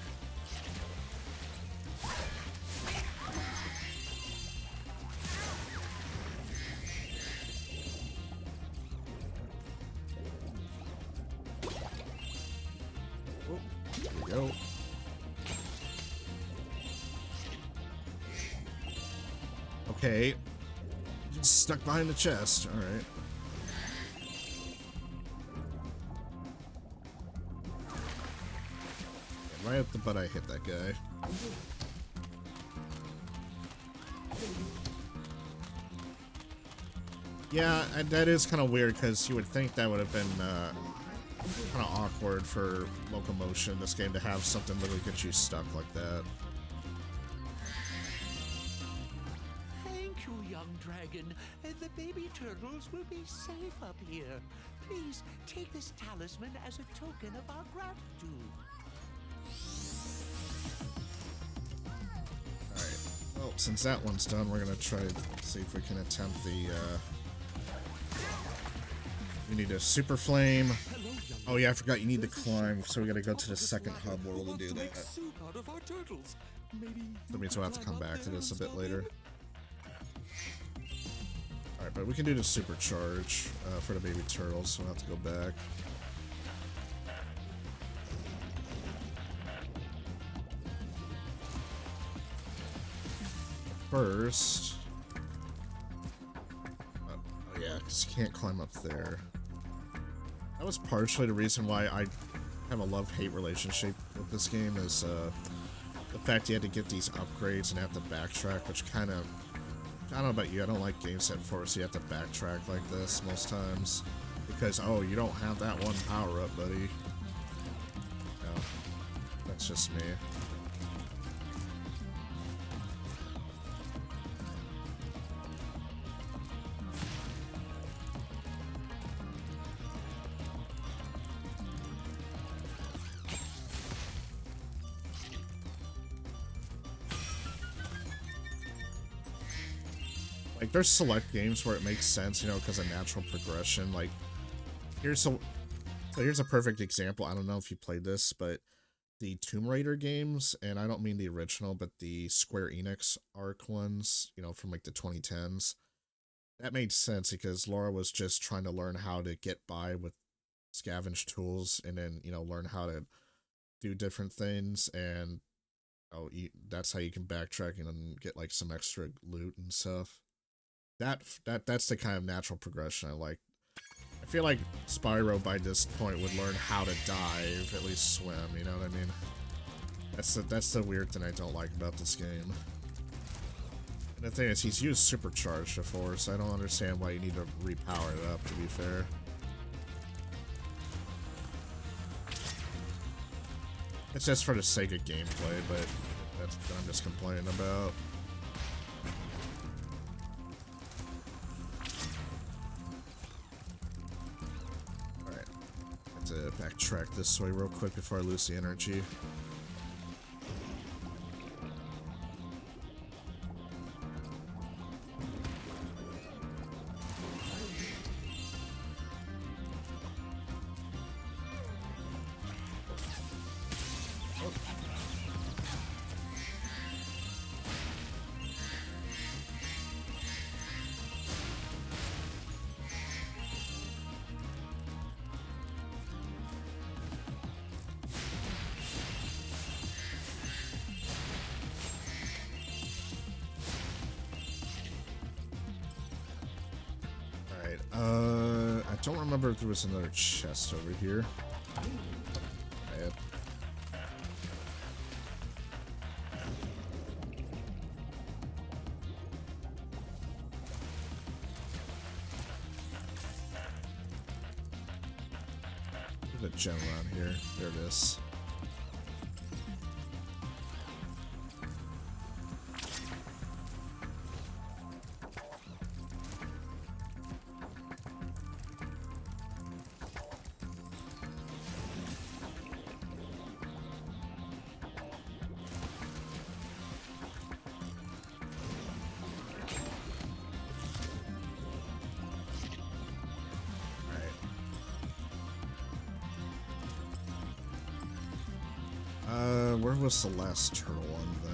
Here we go. Okay. Just stuck behind the chest. Alright. Right up the butt I hit that guy. Yeah, that is kind of weird because you would think that would have been kind of awkward for locomotion in this game to have something literally get you stuck like that. Thank you, young dragon. The baby turtles will be safe up here. Please take this talisman as a token of our gratitude. Alright, well, since that one's done, we're gonna try to see if we can attempt the, we need a super flame. Oh yeah, I forgot you need to climb, so we gotta go to the second hub world to do that. That means we'll have to come back to this a bit later. Alright, but we can do the supercharge for the baby turtles, so we'll have to go back. First... oh yeah, because you can't climb up there. That was partially the reason why I have a love-hate relationship with this game, is the fact you had to get these upgrades and have to backtrack, which kind of... I don't know about you, I don't like games that force you have to backtrack like this most times. Because, oh, you don't have that one power-up, buddy. No, that's just me. Like, there's select games where it makes sense, you know, because of natural progression. Like, here's a perfect example. I don't know if you played this, but the Tomb Raider games, and I don't mean the original, but the Square Enix ARC ones, you know, from like the 2010s, that made sense because Laura was just trying to learn how to get by with scavenge tools and then, you know, learn how to do different things, and that's how you can backtrack and get like some extra loot and stuff. That's the kind of natural progression I like. I feel like Spyro by this point would learn how to dive, at least swim, you know what I mean? That's the weird thing I don't like about this game. And the thing is, he's used Supercharge before, so I don't understand why you need to repower it up, to be fair. It's just for the sake of gameplay, but that's what I'm just complaining about. To backtrack this way real quick before I lose the energy. I don't remember if there was another chest over here. Bad. There's a gem around here. There it is. Where was the last turtle one then?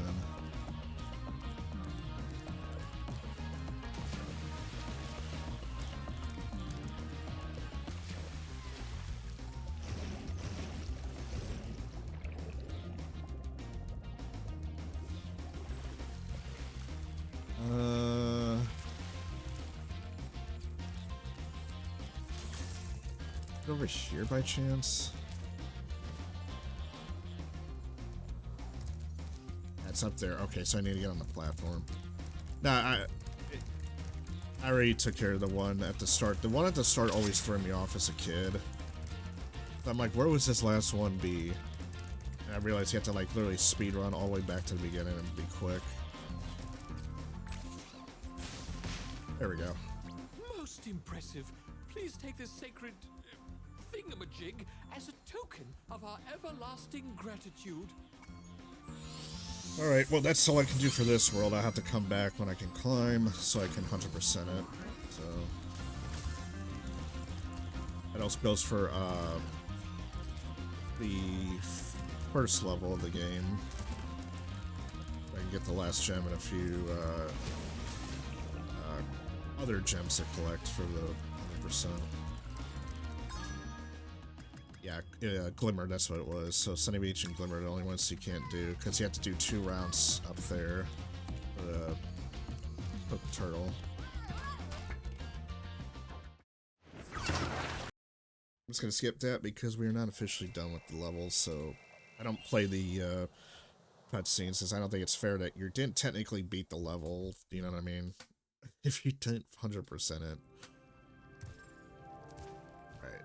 Over here by chance? That's up there. Okay, so I need to get on the platform. Nah, I already took care of the one at the start. The one at the start always threw me off as a kid. I'm like, where was this last one be? And I realized you have to like literally speed run all the way back to the beginning and be quick. There we go. Most impressive. Please take this sacred thingamajig as a token of our everlasting gratitude. Alright, well that's all I can do for this world. I have to come back when I can climb so I can 100% it. So that also goes for the first level of the game. I can get the last gem and a few other gems to collect for the 100%. Yeah, Glimmer, that's what it was. So Sunny Beach and Glimmer are the only ones you can't do, because you have to do 2 rounds up there for the hook turtle. I'm just gonna skip that because we are not officially done with the levels, so I don't play the cutscenes, since I don't think it's fair that you didn't technically beat the level, you know what I mean? If you didn't 100% it. Alright.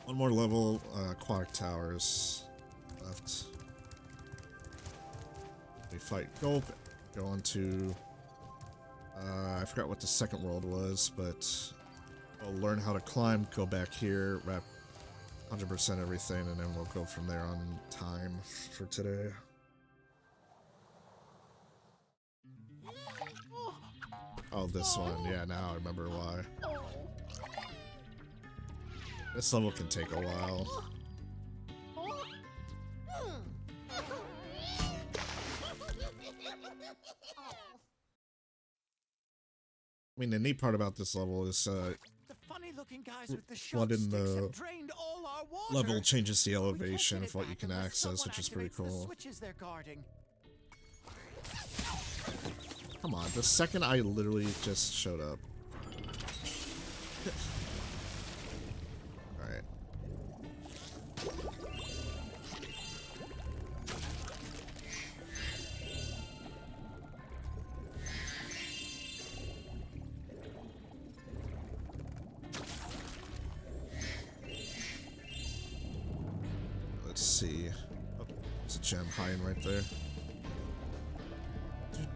One more level, Aquatic Towers left. We fight Gulp, go on to, I forgot what the second world was, but we'll learn how to climb, go back here, wrap 100% everything, and then we'll go from there on time for today. Oh, this one. Yeah, now I remember why. This level can take a while. I mean, the neat part about this level is, flooding the level changes the elevation of what you can access, which is pretty cool. Come on, the second I literally just showed up. Alright. Let's see. Oh, there's a gem hiding right there.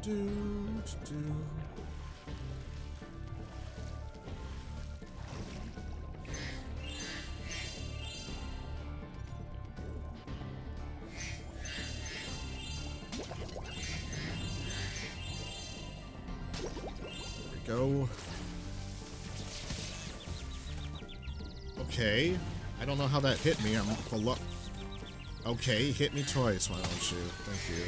There we go. Okay. I don't know how that hit me. I'm below. Okay, hit me twice, why don't you? Thank you.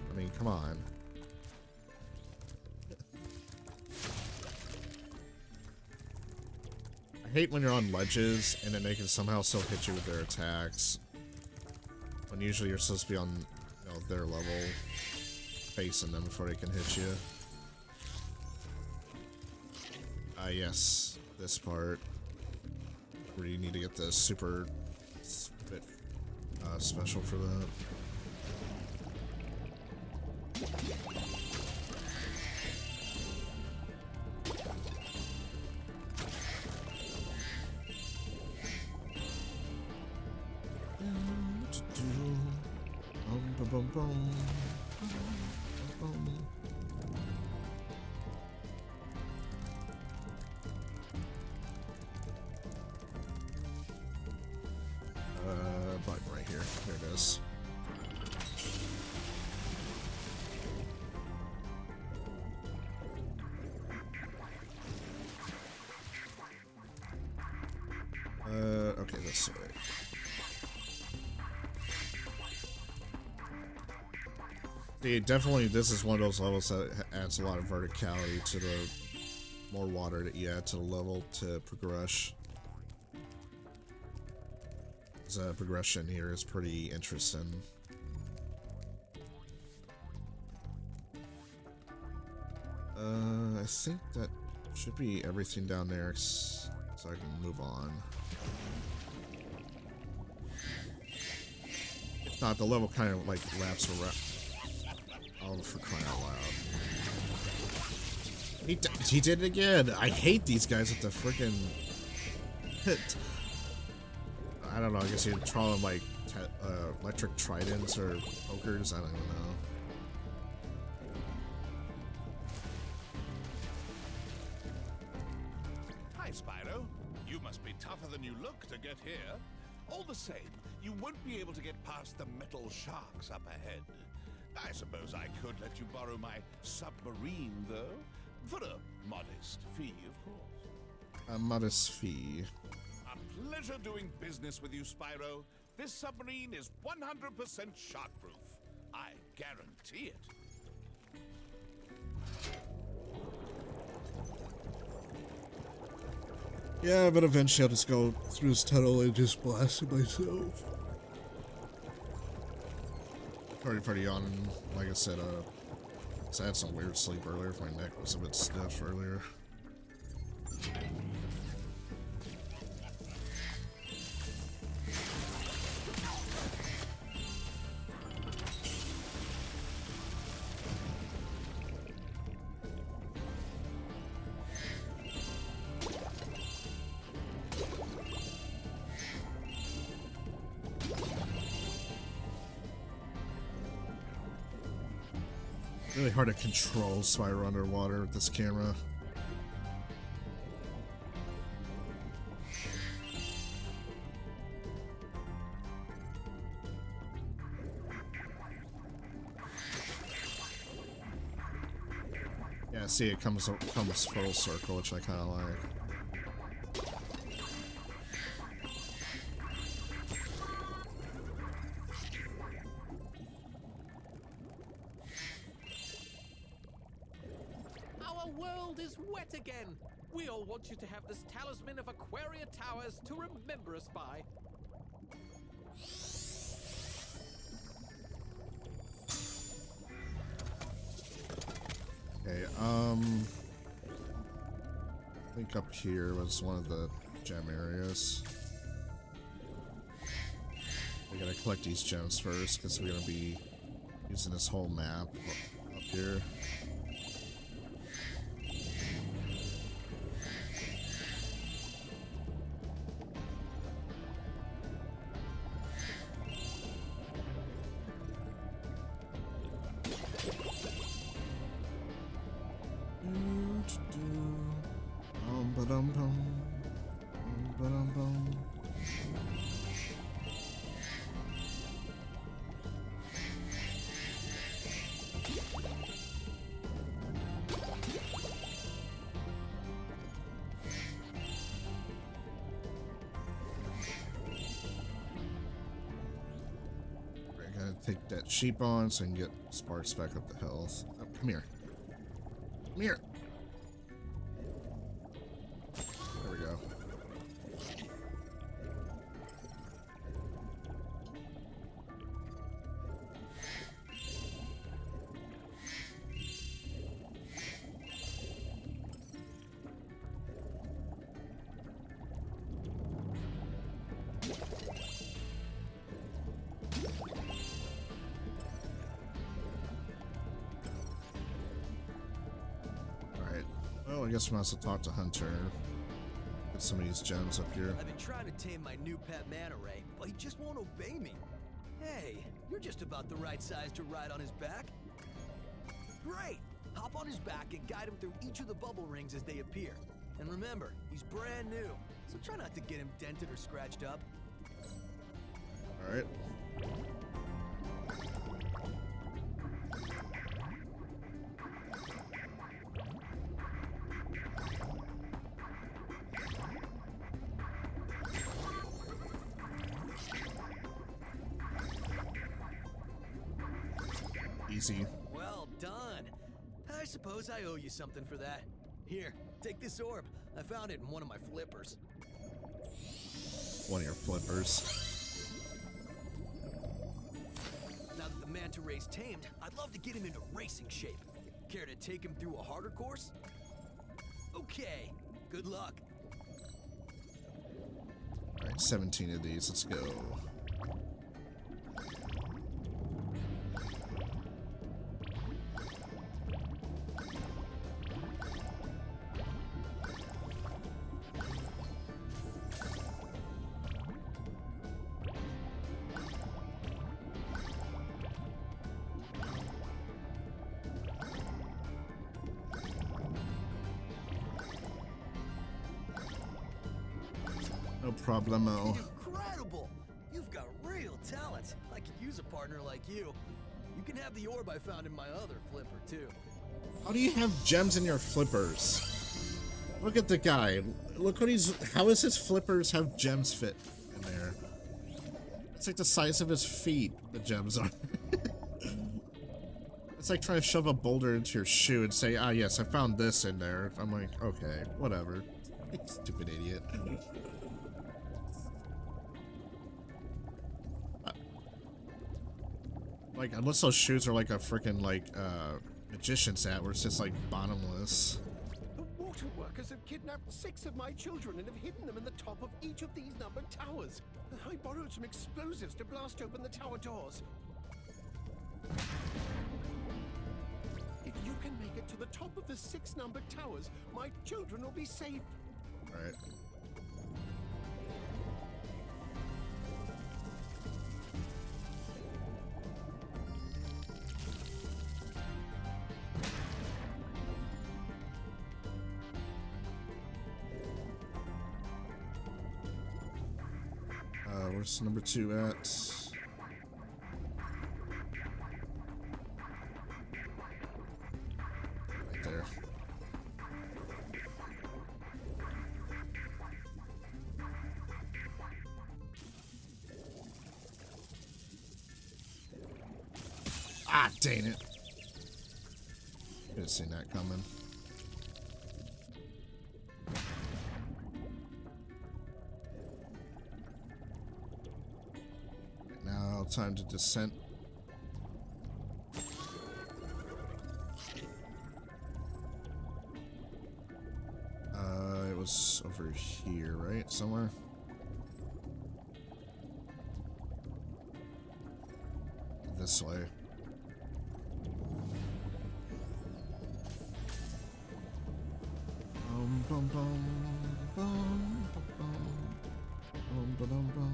I mean, come on. I hate when you're on ledges and then they can somehow still hit you with their attacks. When usually you're supposed to be on, you know, their level, facing them before they can hit you. Yes, this part. Where you need to get the super spit special for that. Button right here. There it is. Okay, this way. See, definitely this is one of those levels that adds a lot of verticality to the more water that you add to the level to progress. The progression here is pretty interesting. I think that Should be everything down there so I can move on. If not, the level kind of like laps around. Oh, for crying out loud. He did it again. I hate these guys with the freaking hit. I don't know. I guess you'd call them like electric tridents or pokers. I don't even know. Hi, Spyro. You must be tougher than you look to get here. All the same, you won't be able to get past the metal sharks up ahead. I suppose I could let you borrow my submarine, though, for a modest fee, of course. A modest fee. A pleasure doing business with you, Spyro. This submarine is 100% shark-proof. I guarantee it. Yeah, but eventually I'll just go through this tunnel and just blast it myself. Pretty on, like I said, I had some weird sleep earlier. My neck was a bit stiff earlier. Really hard to control Spyro underwater with this camera. Yeah, see, it comes full circle, which I kind of like. Wet again! We all want you to have this talisman of Aquaria Towers to remember us by. Okay, I think up here was one of the gem areas. We gotta collect these gems first, because we're gonna be using this whole map up here. Take that sheep on so I can get Sparks back up to health. Oh, come here. Come here. There we go. Well, I guess we must have talked to Hunter. Get some of these gems up here. I've been trying to tame my new pet manta ray, but he just won't obey me. Hey, you're just about the right size to ride on his back. Great! Hop on his back and guide him through each of the bubble rings as they appear. And remember, he's brand new, so try not to get him dented or scratched up. Alright. Easy. Well done. I suppose I owe you something for that. Here, take this orb. I found it in one of my flippers. One of your flippers. Now that the manta ray's tamed, I'd love to get him into racing shape. Care to take him through a harder course? Okay, good luck. Alright, 17 of these. Let's go. No problemo. Incredible! You've got real talent. I could use a partner like you. You can have the orb I found in my other flipper, too. How do you have gems in your flippers? Look at the guy. Look what he's... How does his flippers have gems fit in there? It's like the size of his feet, the gems are. It's like trying to shove a boulder into your shoe and say, ah, yes, I found this in there. I'm like, okay, whatever. Stupid idiot. Like, unless those shoes are like a freaking, like, magician's hat where it's just, like, bottomless. The water workers have kidnapped 6 of my children and have hidden them in the top of each of these numbered towers. I borrowed some explosives to blast open the tower doors. If you can make it to the top of the 6 numbered towers, my children will be safe. Alright. Where's number 2 at? Right there. Ah, dang it. Could have seen that coming. Now, time to descent. It was over here, right? Somewhere? This way. Bum bum bum bum bum bum bum.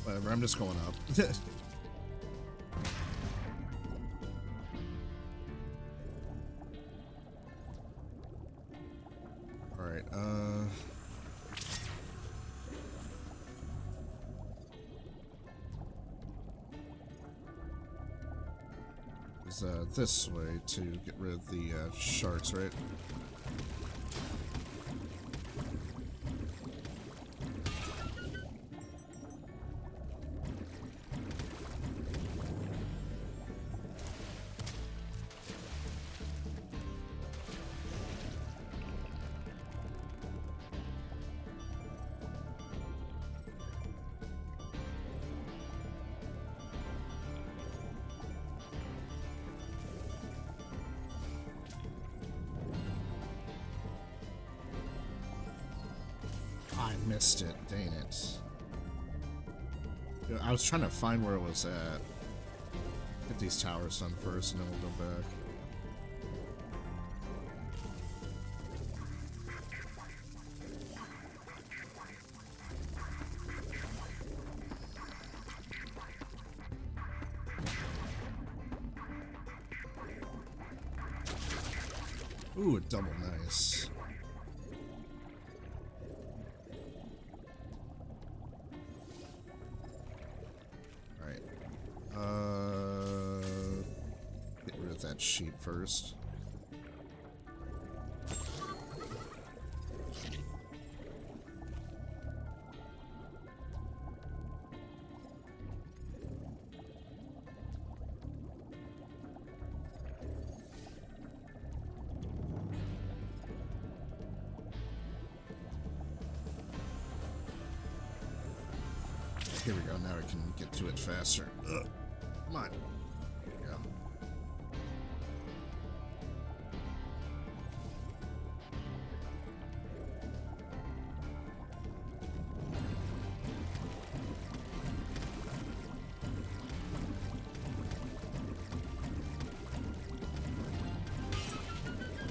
Whatever, I'm just going up. Alright, is this way to get rid of the sharks, right? I missed it, dang it. I was trying to find where it was at. Get these towers done first and then we'll go back. Ooh, a double, nice. Alright. Get rid of that sheet first. here we go. Now I can get to it faster. Ugh. Come on. There we go.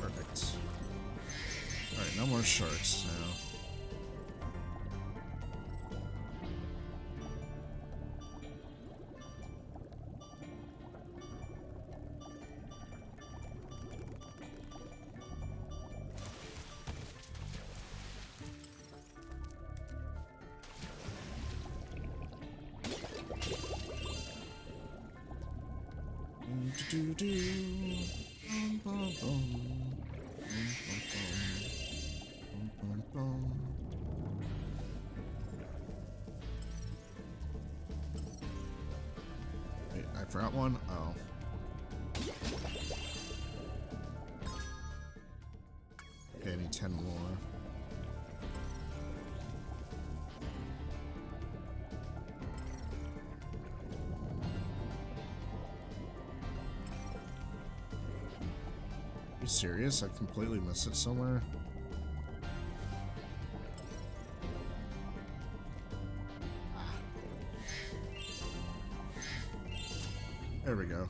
Perfect. Alright, no more sharks now. Wait, I forgot one? Oh. Okay, I need 10 more. Are you serious? I completely missed it somewhere. There we go.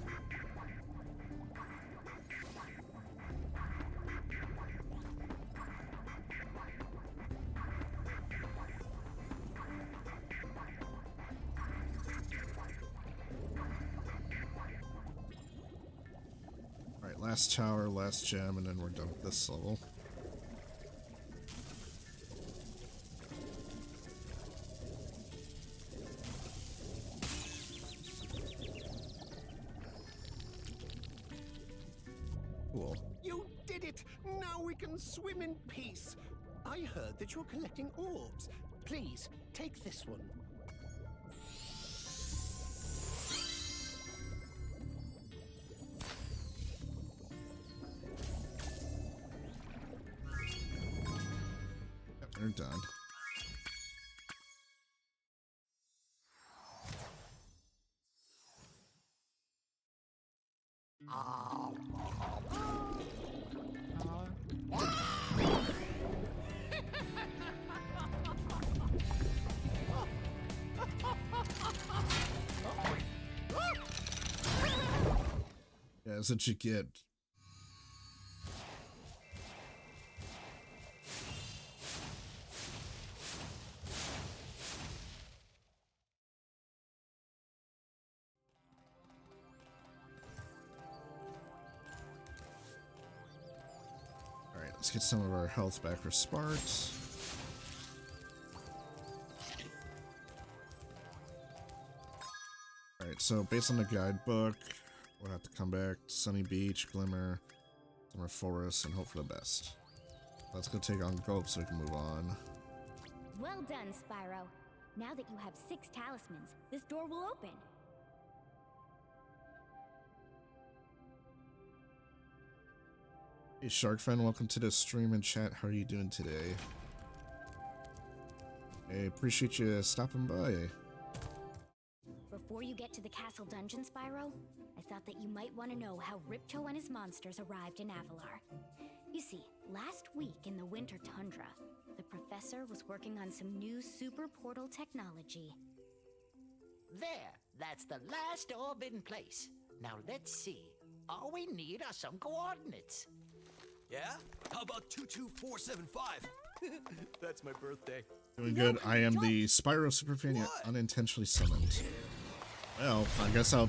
Alright, last tower, last gem, and then we're done with this level. Cool. You did it! Now we can swim in peace. I heard that you're collecting orbs. Please, take this one. Yep, they're done. Yeah, that's what you get. Alright, let's get some of our health back for Sparks. Alright, so based on the guidebook, we'll have to come back to Sunny Beach, Glimmer, Summer Forest, and hope for the best. Let's go take on Gulp so we can move on. Well done, Spyro. Now that you have 6 talismans, this door will open. Hey Shark Friend, welcome to the stream and chat. How are you doing today? I appreciate you stopping by. Before you get to the castle dungeon, Spyro, I thought that you might want to know how Ripto and his monsters arrived in Avalar. You see, last week in the winter tundra, the professor was working on some new super portal technology. There, that's the last orb in place. Now let's see. All we need are some coordinates. Yeah? How about 22475? That's my birthday. Doing good. I am the Spyro superfan yet unintentionally summoned. Well, I guess I'll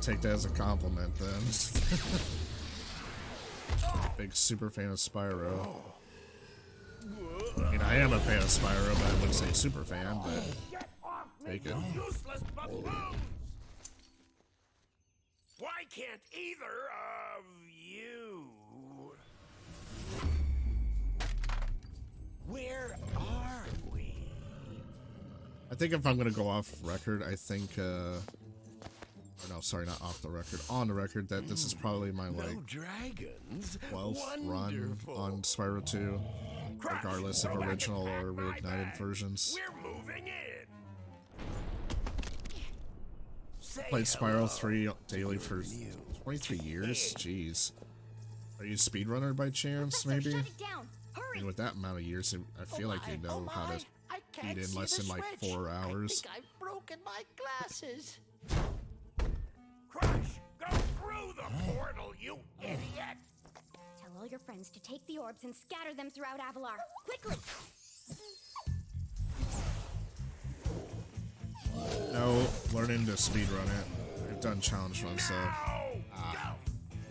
take that as a compliment then. Big super fan of Spyro. I mean, I am a fan of Spyro, but I wouldn't say super fan, but take it. Useless buffoons! Why can't either of you? Where are we? I think if I'm gonna go off record, I think Or no, sorry, not off the record. On the record that this is probably my like dragons. 12th run on Spyro 2, regardless of original or reignited versions. We're moving in. Played Spyro 3 daily for 23 years? Jeez. Are you a speedrunner by chance, maybe? Shut it down. I Hurry. mean, with that amount of years, I feel like you know how to beat in less than like 4 hours. I think I've broken my glasses. Crush, go through the portal, you idiot! Tell all your friends to take the orbs and scatter them throughout Avalar. Quickly. No, learning to speedrun it. I've done challenge runs, so.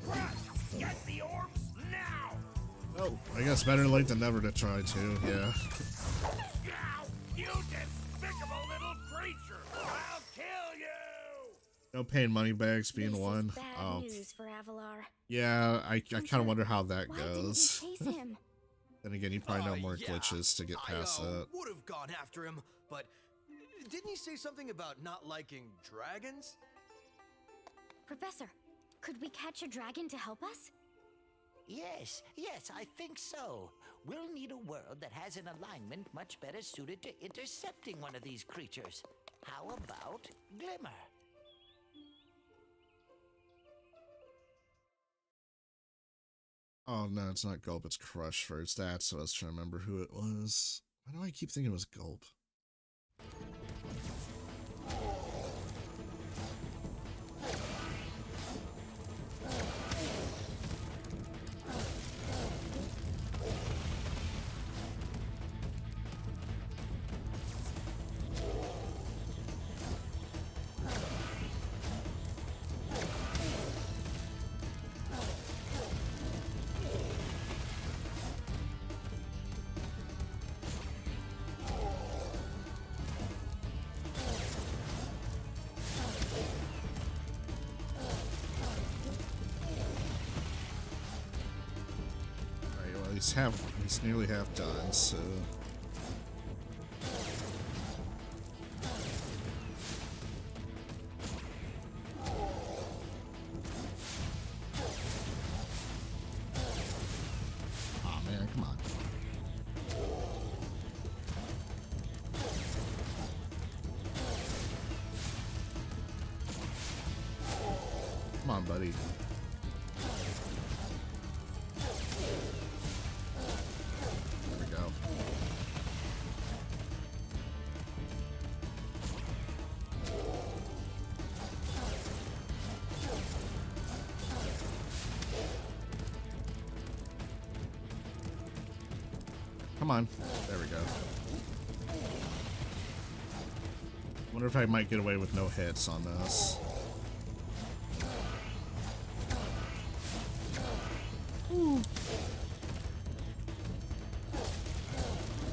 Crush, get the orbs now! Oh, I guess better late than never to try to, yeah. You despicable little creature! I'll kill you! No paying money bags being This one. is bad news for Avalar. Yeah, I kind of wonder how that Why goes. didn't you chase him? Then again, you probably know more glitches to get past that. Would have gone after him, but didn't he say something about not liking dragons? Professor, could we catch a dragon to help us? Yes, I think so. We'll need a world that has an alignment much better suited to intercepting one of these creatures. How about Glimmer? Oh no, it's not Gulp, it's Crush first. That's what I was trying to remember who it was. Why do I keep thinking it was Gulp? He's nearly half done, so oh man, come on. Come on, buddy. Come on. There we go. Wonder if I might get away with no hits on this. Ooh.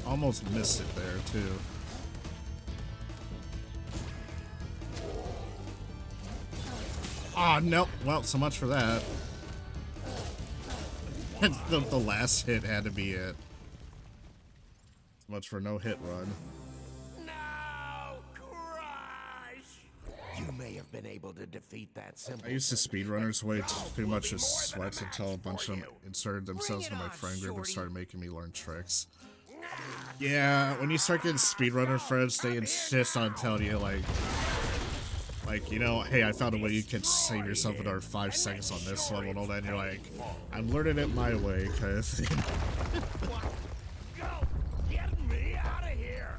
Almost missed it there, too. Ah, nope. Well, so much for that. The last hit had to be it. So much for no hit run. No, Crush! You may have been able to defeat that simple. I used to speedrunners way too much as sweats until a bunch of them inserted themselves into my friend group and started making me learn tricks. Yeah, when you start getting speedrunner friends, they insist on telling you like, you know, hey, I found a way you can save yourself another 5 seconds on this level and all that, and you're like, I'm learning it my way, kind of thing. Go! Get me out of here!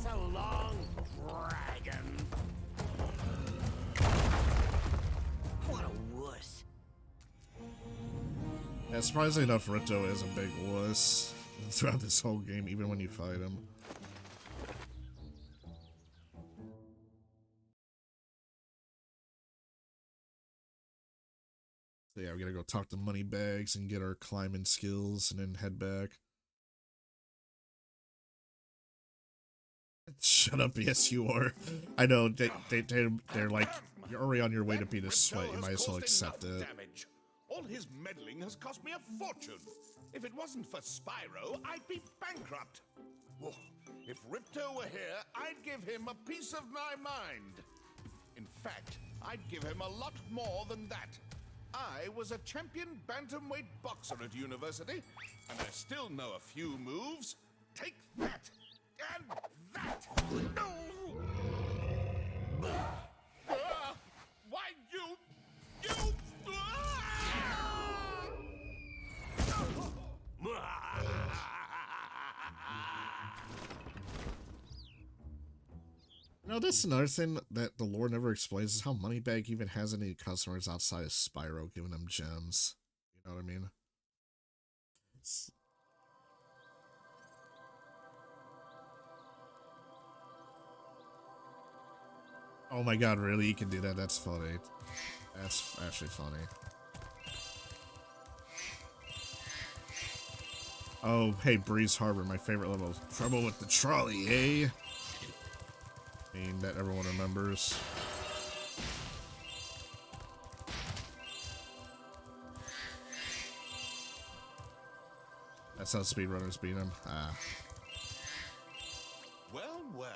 So long, dragon. What a wuss. Yeah, surprisingly enough, Ripto is a big wuss throughout this whole game, even when you fight him. So yeah, we gotta go talk to Moneybags and get our climbing skills and then head back. Shut up, yes you are. I know, they're like, you're already on your way to beat a sweat, you might as well accept it. Damage. All his meddling has cost me a fortune. If it wasn't for Spyro, I'd be bankrupt. If Ripto were here, I'd give him a piece of my mind. In fact, I'd give him a lot more than that. I was a champion bantamweight boxer at university, and I still know a few moves. Take that! And that! No! Why, you... You know, that's another thing that the lore never explains is how Moneybag even has any customers outside of Spyro giving them gems. You know what I mean? Oh my god, really? You can do that? That's funny. That's actually funny. Oh, hey, Breeze Harbor, my favorite level. Trouble with the trolley, eh? I mean, that everyone remembers. That's how speedrunners beat him. Ah. Well, well.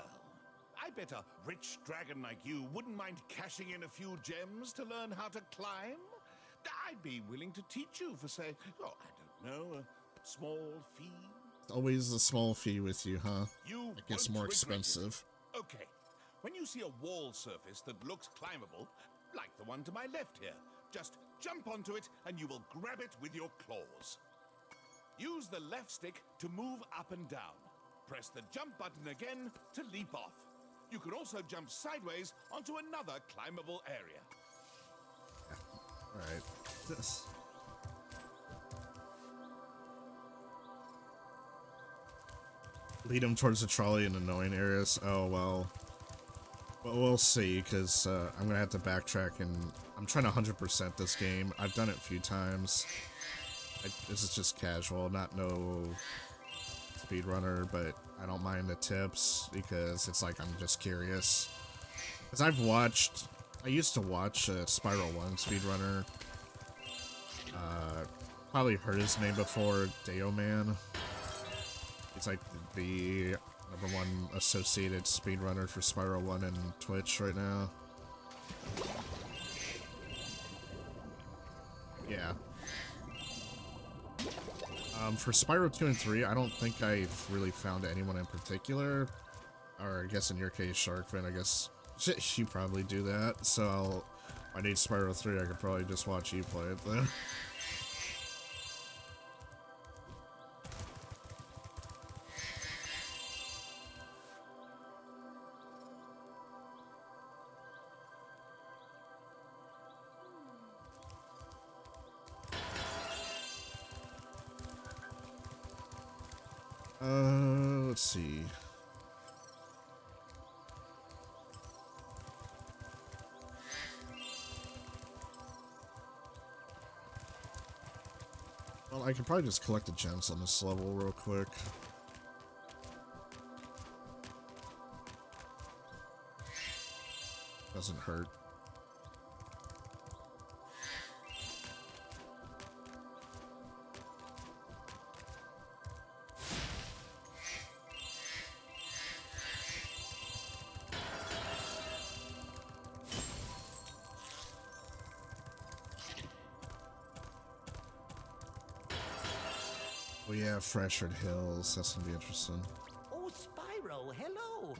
I bet a rich dragon like you wouldn't mind cashing in a few gems to learn how to climb. I'd be willing to teach you for, say, oh, I don't know, a small fee. Always a small fee with you, huh? You it gets won't more regret expensive. it. Okay. When you see a wall surface that looks climbable, like the one to my left here, just jump onto it and you will grab it with your claws. Use the left stick to move up and down. Press the jump button again to leap off. You can also jump sideways onto another climbable area. Alright. This. Lead him towards the trolley in annoying areas. Oh, well. Well, we'll see, because I'm going to have to backtrack, and I'm trying to 100% this game. I've done it a few times. This is just casual, not no speedrunner, but I don't mind the tips, because it's like I'm just curious. Because I used to watch Spyro 1 speedrunner. Probably heard his name before, Deo Man. He's like the #1 associated speedrunner for Spyro 1 and Twitch right now. Yeah. For Spyro 2 and 3, I don't think I've really found anyone in particular. Or I guess in your case, Sharkfin, I guess you probably do that. So if I need Spyro 3, I could probably just watch you play it then. Let's see. Well, I could probably just collect the gems on this level real quick. Doesn't hurt. Oh yeah, Freshford Hills. That's gonna be interesting. Oh, Spyro, hello!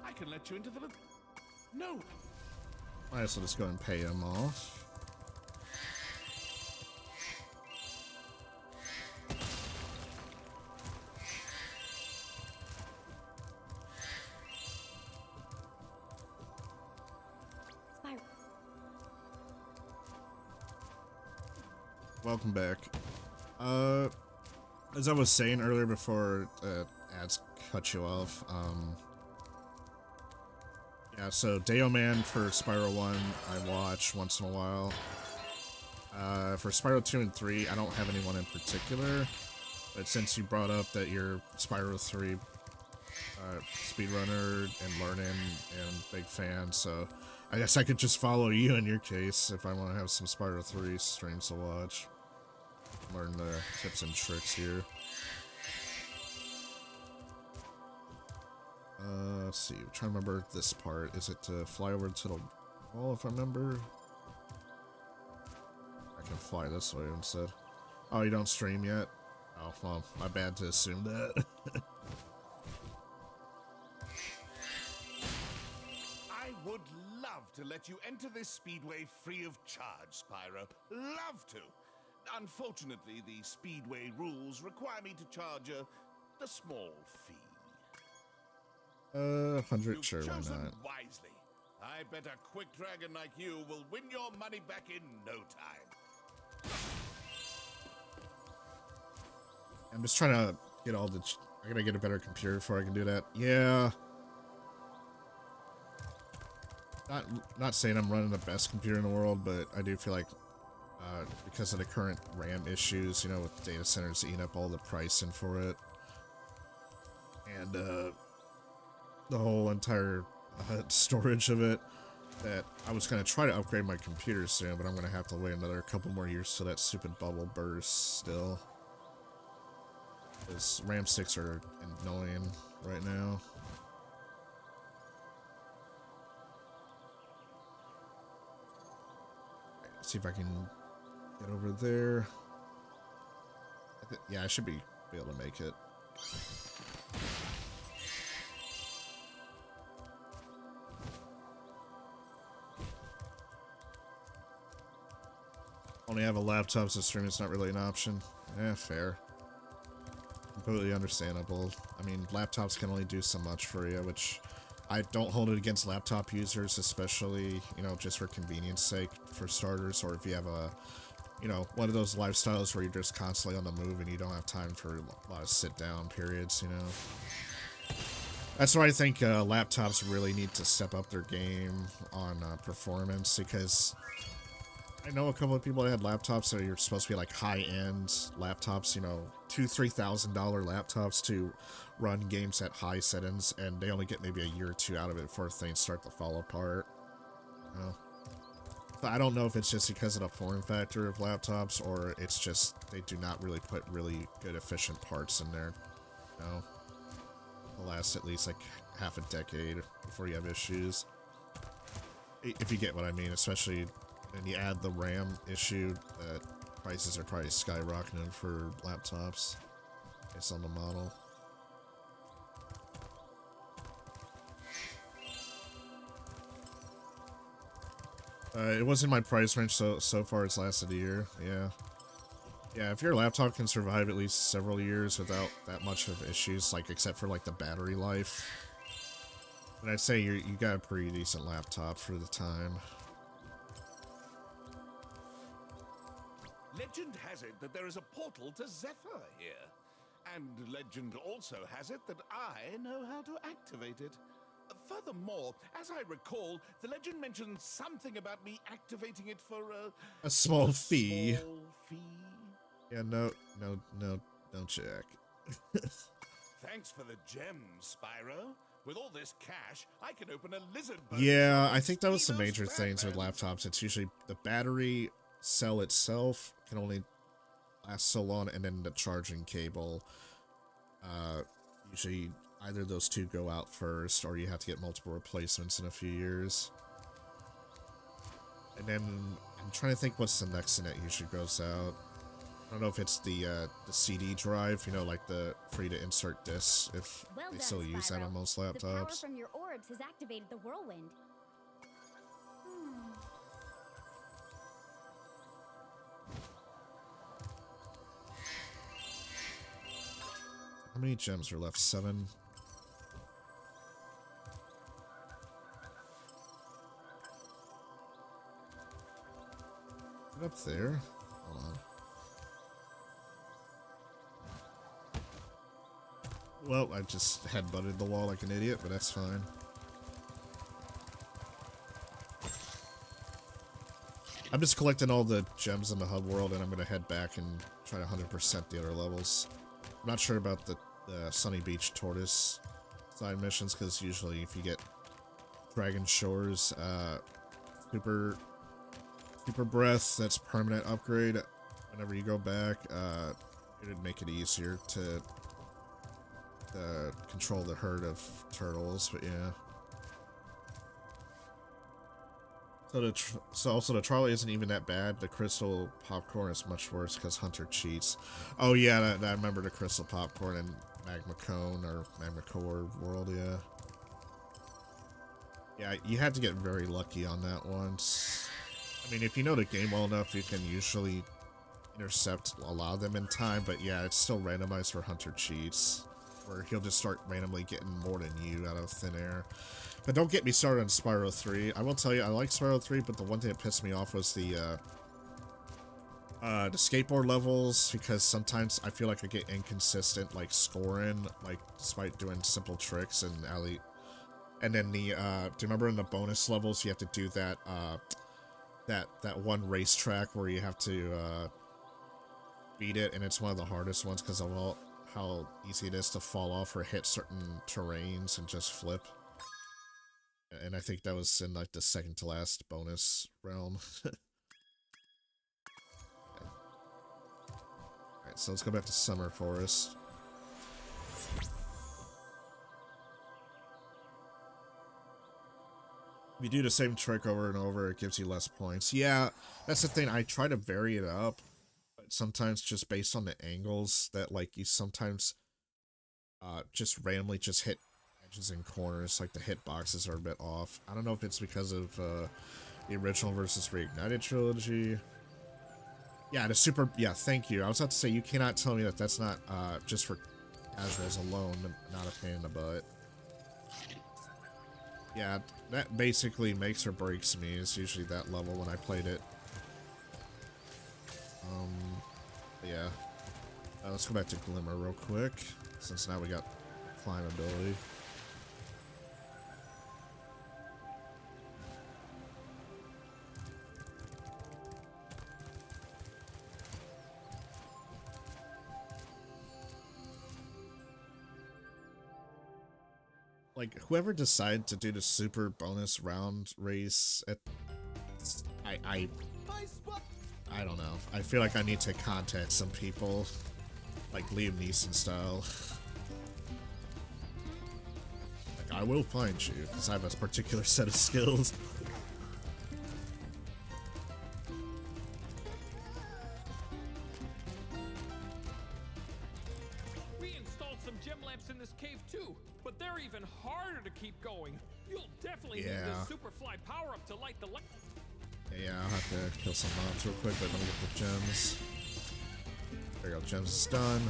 I can let you into the... No! Might as well just go and pay him off. Welcome back. As I was saying earlier before ads cut you off, yeah, so Deo Man for Spyro 1 I watch once in a while. For Spyro 2 and 3, I don't have anyone in particular, but since you brought up that your Spyro 3 speedrunner and learning and big fan, so I guess I could just follow you in your case if I want to have some Spyro 3 streams to watch. Learn the tips and tricks here. Let's see. I'm trying to remember this part. Is it to fly over to the wall if I remember? I can fly this way instead. Oh, you don't stream yet? Oh, well, my bad to assume that. I would love to let you enter this speedway free of charge, Spyro. Love to. Unfortunately, the speedway rules require me to charge a small fee. 100, sure, why Chosen not? wisely. I bet a quick dragon like you will win your money back in no time. I'm just trying to get all the... I gotta get a better computer before I can do that. Yeah. Not saying I'm running the best computer in the world, but I do feel like because of the current RAM issues, you know, with data centers eating up all the pricing for it, and the whole entire storage of it, that I was gonna try to upgrade my computer soon, but I'm gonna have to wait another couple more years till that stupid bubble bursts still. Because RAM sticks are annoying right now. See if I can get over there. Yeah, I should be able to make it. Only have a laptop, so streaming's not really an option. Yeah, fair. Completely understandable. I mean, laptops can only do so much for you, which I don't hold it against laptop users, especially, you know, just for convenience sake, for starters, or if you have a, you know, one of those lifestyles where you're just constantly on the move and you don't have time for a lot of sit-down periods, you know. That's why I think laptops really need to step up their game on performance, because I know a couple of people that had laptops that are supposed to be like high-end laptops, you know, $2,000-3,000 laptops to run games at high settings, and they only get maybe a year or two out of it before things start to fall apart. You know? But I don't know if it's just because of the form factor of laptops, or it's just they do not really put really good efficient parts in there. You know? It'll last at least like half a decade before you have issues. If you get what I mean, especially when you add the RAM issue, that prices are probably skyrocketing for laptops based on the model. It was in my price range, so far it's lasted a year. Yeah, if your laptop can survive at least several years without that much of issues, like except for like the battery life, then I'd say you got a pretty decent laptop for the time. Legend has it that there is a portal to Zephyr here. And legend also has it that I know how to activate it. Furthermore, as I recall, the legend mentioned something about me activating it for a small fee. Small fee? Yeah, no, don't check. Thanks for the gems, Spyro. With all this cash, I can open a lizard boat. Yeah, I think that was the major things with laptops. It's usually the battery cell itself can only last so long, and then the charging cable. Usually either those two go out first, or you have to get multiple replacements in a few years. And then I'm trying to think what's the next thing that usually goes out. I don't know if it's the CD drive, you know, like the free to insert discs, if they still use that on most laptops. The power from your orbs has activated the whirlwind. How many gems are left? 7? Is it up there? Hold on. Well, I just headbutted the wall like an idiot, but that's fine. I'm just collecting all the gems in the hub world, and I'm going to head back and try to 100% the other levels. I'm not sure about the Sunny Beach Tortoise side missions, because usually if you get Dragon Shores, super breath, that's permanent upgrade. Whenever you go back, it'd make it easier to control the herd of turtles, but yeah. So also the trolley isn't even that bad. The crystal popcorn is much worse because Hunter cheats. Oh yeah, I remember the crystal popcorn in Magma Cone or Magma Core World, yeah. Yeah, you had to get very lucky on that once. I mean, if you know the game well enough, you can usually intercept a lot of them in time, but yeah, it's still randomized for Hunter cheats, where he'll just start randomly getting more than you out of thin air. But don't get me started on Spyro 3. I will tell you, I like Spyro 3, but the one thing that pissed me off was the skateboard levels, because sometimes I feel like I get inconsistent, like, scoring, like, despite doing simple tricks and alley. And then the, do you remember in the bonus levels, you have to do that, that one racetrack where you have to, beat it, and it's one of the hardest ones because of how easy it is to fall off or hit certain terrains and just flip. And I think that was in, like, the second to last bonus realm. Alright, so let's go back to Summer Forest. If you do the same trick over and over, it gives you less points. Yeah, that's the thing. I try to vary it up, but sometimes just based on the angles that, like, you sometimes just randomly just hit edges and corners, like the hitboxes are a bit off. I don't know if it's because of the original versus Reignited Trilogy. Yeah, yeah, thank you. I was about to say, you cannot tell me that that's not just for casuals alone, not a pain in the butt. Yeah, that basically makes or breaks me. It's usually that level when I played it. Yeah. Let's go back to Glimmer real quick, since now we got climb ability. Like, whoever decided to do the super bonus round race at... I don't know. I feel like I need to contact some people, like Liam Neeson style. Like, I will find you, because I have a particular set of skills. We installed some gem lamps in this cave too, but they're even harder to keep going. You'll definitely need this Superfly power-up to light the light. Yeah, I'll have to kill some mobs real quick, but let me get the gems. There you go, gems is done.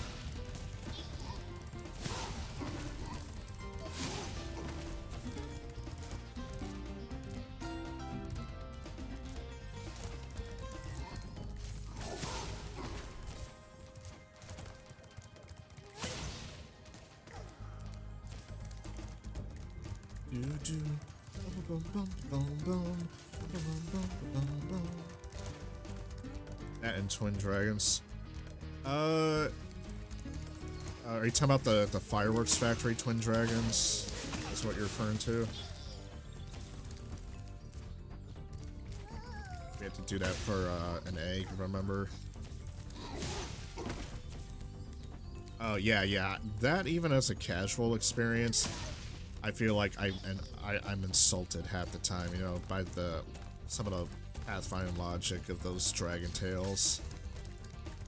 That and Twin Dragons. Are you talking about the Fireworks Factory Twin Dragons? That's what you're referring to? We had to do that for an egg, remember? Oh yeah. That, even as a casual experience, I feel like I'm insulted half the time, you know, by some of the pathfinding logic of those dragon tails.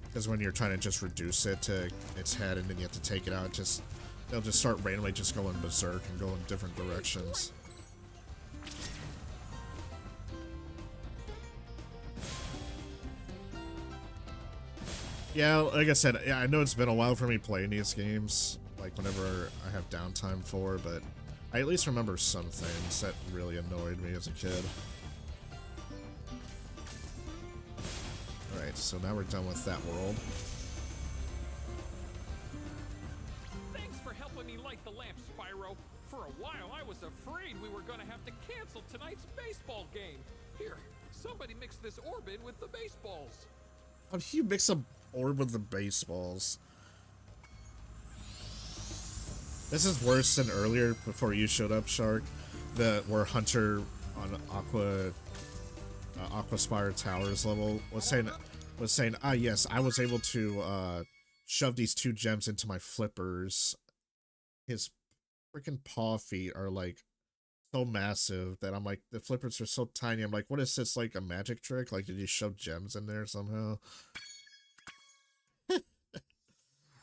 Because when you're trying to just reduce it to its head and then you have to take it out, they'll just start randomly just going berserk and go in different directions. Yeah, like I said, yeah, I know it's been a while for me playing these games, like whenever I have downtime for, but I at least remember some things that really annoyed me as a kid. Alright, so now we're done with that world. Thanks for helping me light the lamp, Spyro. For a while, I was afraid we were gonna have to cancel tonight's baseball game. Here, somebody mix this orb in with the baseballs. How do you mix a orb with the baseballs? This is worse than earlier before you showed up, Shark. Where Hunter on Aqua Spire Towers level was saying, ah yes, I was able to shove these 2 gems into my flippers. His freaking paw feet are like so massive that I'm like, the flippers are so tiny. I'm like, what is this, like a magic trick? Like, did you shove gems in there somehow?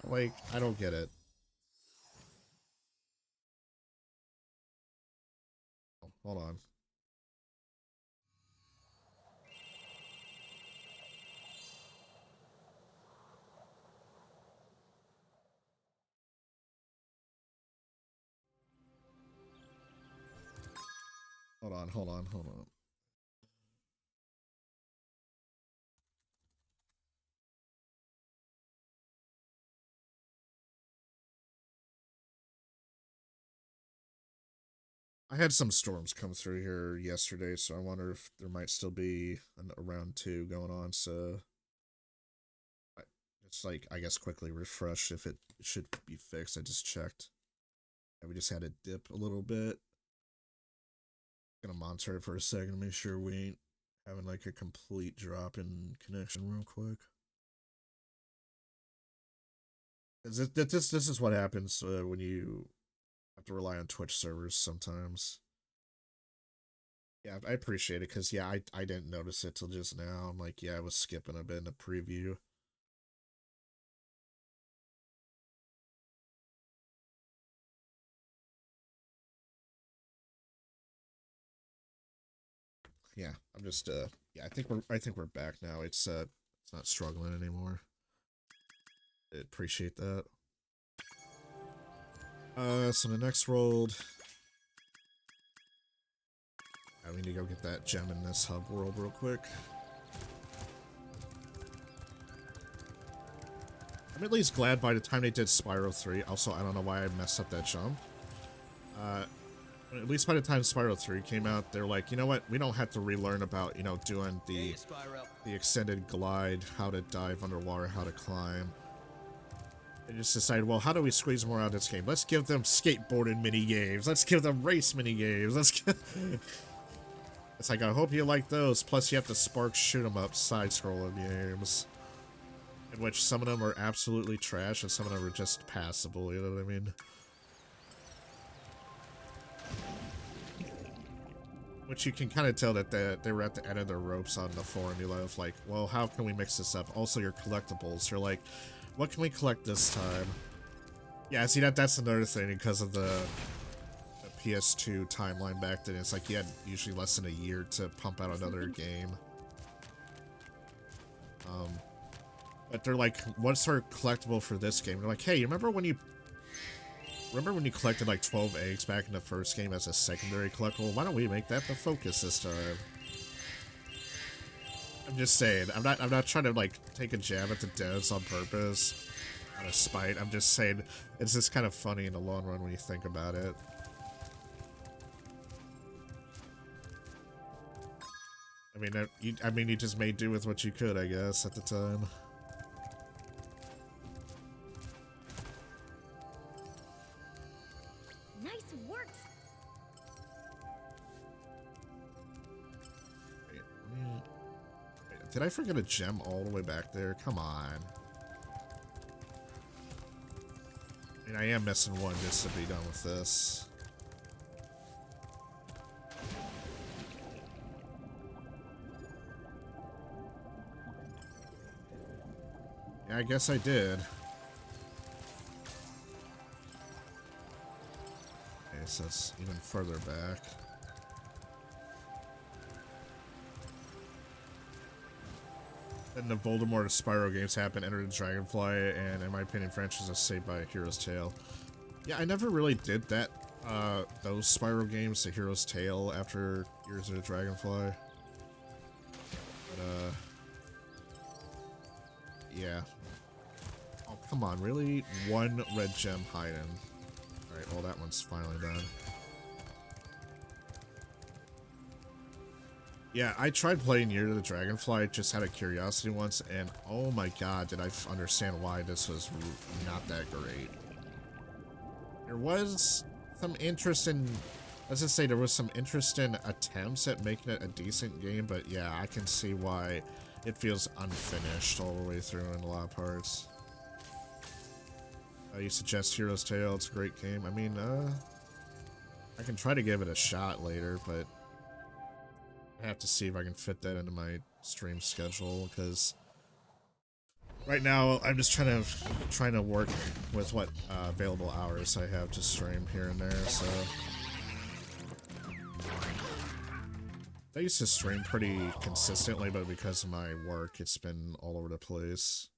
Like, I don't get it. Oh, hold on. Hold on. I had some storms come through here yesterday, so I wonder if there might still be a round 2 going on, so it's like, I guess, quickly refresh if it should be fixed. I just checked. Yeah, we just had it dip a little bit. Gonna monitor it for a second to make sure we ain't having like a complete drop in connection real quick. This is what happens when you have to rely on Twitch servers sometimes. Yeah, I appreciate it, because, yeah, I didn't notice it till just now. I'm like, yeah, I was skipping a bit in the preview. Yeah, I'm just, yeah, I think we're back now. It's not struggling anymore. I appreciate that. So the next world, we need to go get that gem in this hub world real quick. I'm at least glad by the time they did Spyro 3. Also, I don't know why I messed up that jump. At least by the time Spyro 3 came out, they're like, you know what? We don't have to relearn about, you know, doing the extended glide, how to dive underwater, how to climb. They just decided, well, how do we squeeze more out of this game? Let's give them skateboarding mini games. Let's give them race mini games. It's like, I hope you like those. Plus, you have the Spark shoot 'em up side-scrolling games, in which some of them are absolutely trash and some of them are just passable. You know what I mean? Which you can kind of tell that they were at the end of their ropes on the formula of like, well, how can we mix this up? Also, your collectibles. You're like, what can we collect this time? Yeah, see, that's another thing because of the PS2 timeline back then. It's like you had usually less than a year to pump out another game. But they're like, what's our collectible for this game? They're like, hey, you remember when you collected like 12 eggs back in the first game as a secondary collectible? Why don't we make that the focus this time? I'm just saying, I'm not trying to like take a jab at the devs on purpose, out of spite. I'm just saying it's just kind of funny in the long run when you think about it. I mean, you just made do with what you could, I guess, at the time. Nice work. Wait, did I forget a gem all the way back there? Come on. I mean, I am missing one just to be done with this. Yeah, I guess I did. Okay, so it's even further back. Then the Voldemort Spyro games happened, Enter the Dragonfly, and in my opinion, franchise is saved by Hero's Tale. Yeah, I never really did that, those Spyro games, the Hero's Tale, after Years of the Dragonfly. But, yeah. Oh, come on, really? One red gem hiding. Alright, well, that one's finally done. Yeah, I tried playing Year of the Dragonfly just out of curiosity once, and oh my god, did I understand why this was not that great. There was some interest in, let's just say there was some interest in attempts at making it a decent game, but yeah, I can see why it feels unfinished all the way through in a lot of parts. You suggest Hero's Tale, it's a great game. I mean, I can try to give it a shot later, but I have to see if I can fit that into my stream schedule, because right now I'm just trying to work with what available hours I have to stream here and there, so I used to stream pretty consistently, but because of my work, it's been all over the place.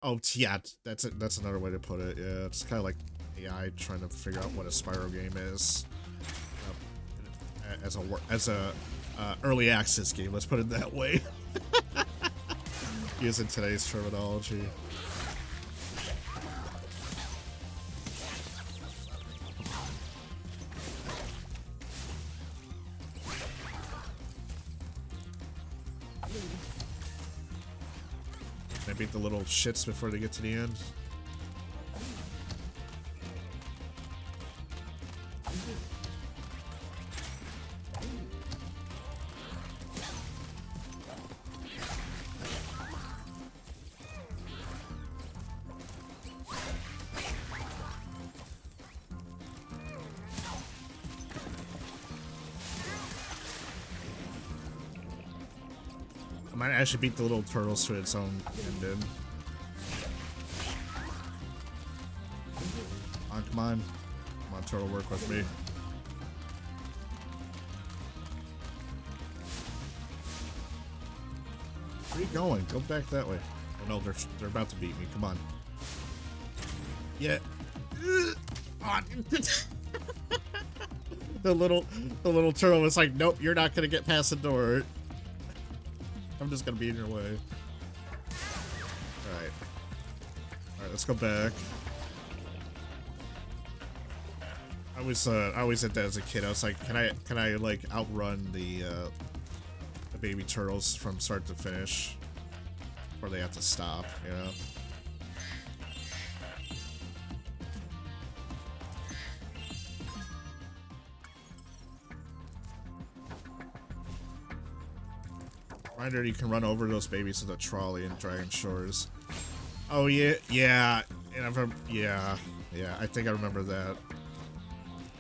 Oh, yeah, that's another way to put it. Yeah, it's kind of like AI trying to figure out what a Spyro game is as a early access game. Let's put it that way. Using today's terminology. Can I beat the little shits before they get to the end? I might actually beat the little turtles to its own ending. Come on. Come on, turtle, work with me. Where are you going? Go back that way. Oh no, they're about to beat me. Come on. Yeah. The little turtle was like, nope, you're not gonna get past the door. I'm just gonna be in your way. Alright. Alright, let's go back. I always did that as a kid. I was like, can I like outrun the baby turtles from start to finish? Or they have to stop, you know? Reminder, you can run over those babies with a trolley in Dragon Shores. Oh yeah, and yeah, I think I remember that.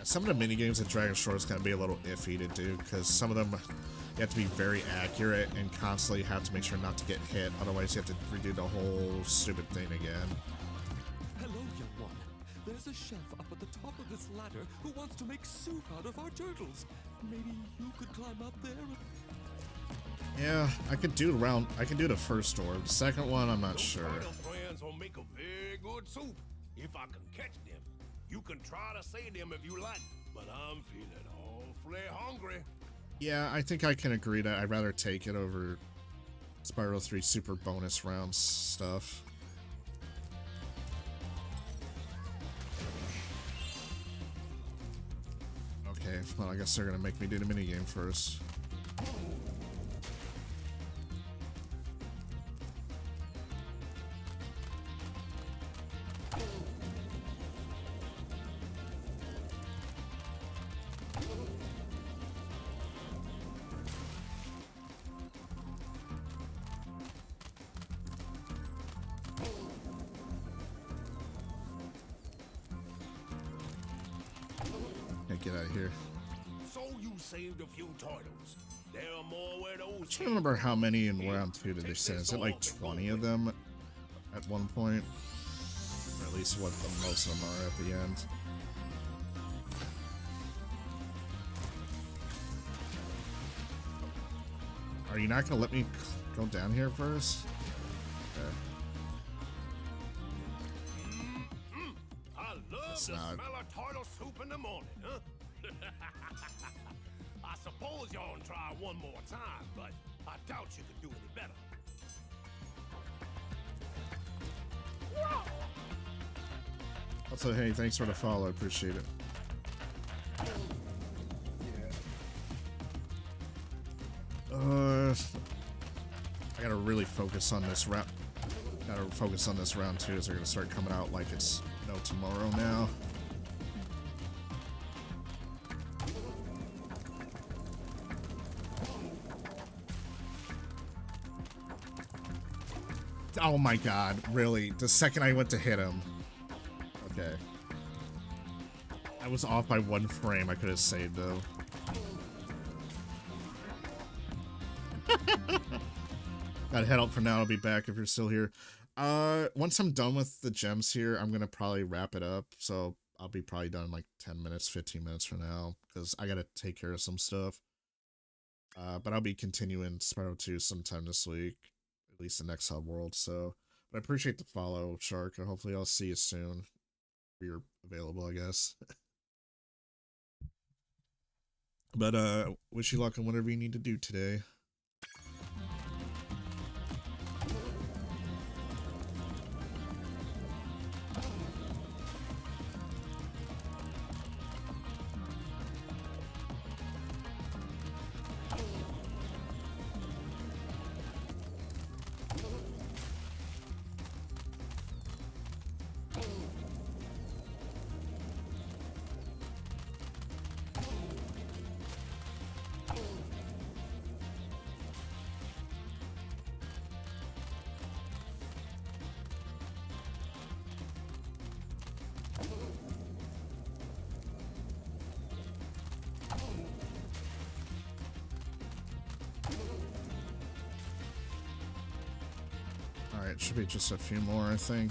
Some of the mini games in Dragon Shores can be a little iffy to do, because some of them you have to be very accurate and constantly have to make sure not to get hit, otherwise you have to redo the whole stupid thing again. Hello, young one. There's a chef up at the top of this ladder who wants to make soup out of our turtles. Maybe you could climb up there and... Yeah, I could do the first orb. The second one, I'm not sure. Friends will make a very good soup if I can catch them. You can try to save them if you like, but I'm feeling awfully hungry. Yeah, I think I can agree that I'd rather take it over Spyro 3 Super Bonus Rounds stuff. Okay, well, I guess they're gonna make me do the minigame first. Get out of here. So you saved a few turtles. There are more where those. I can't remember how many in round 2 did they send. Is it like 20 of them at one point? Or at least what the most of them are at the end. Are you not gonna let me go down here first? Okay. I love the smell of turtle soup in the morning, huh? I suppose y'all can try one more time, but I doubt you can do any better. Also, hey, thanks for the follow. I appreciate it. I gotta really focus on this round. Gotta focus on this round too, as they're gonna start coming out like it's no tomorrow now. Oh my god, really? The second I went to hit him. Okay. I was off by 1 frame. I could have saved though. Gotta head out for now. I'll be back if you're still here. Once I'm done with the gems here, I'm gonna probably wrap it up. So I'll be probably done in like 10 minutes, 15 minutes from now, because I gotta take care of some stuff. But I'll be continuing Spyro 2 sometime this week, at least the next hub world. So, but I appreciate the follow, Shark, and hopefully I'll see you soon. If you're available, I guess. But wish you luck on whatever you need to do today. Alright, should be just a few more, I think.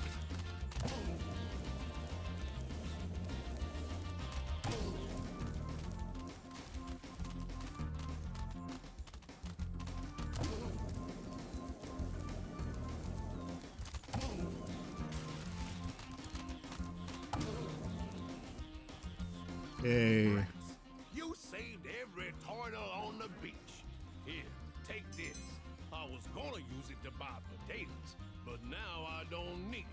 Yay. You saved every turtle on the beach. Here, take this. I was gonna use it to buy potatoes, but now I don't need it.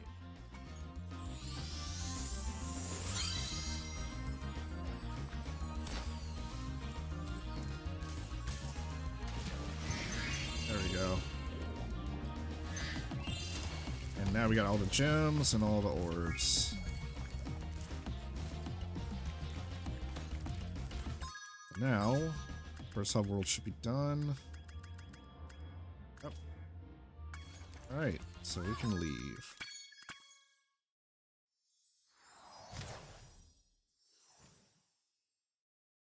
There we go. And now we got all the gems and all the orbs. Now, first hub world should be done. Yep. Alright, so we can leave.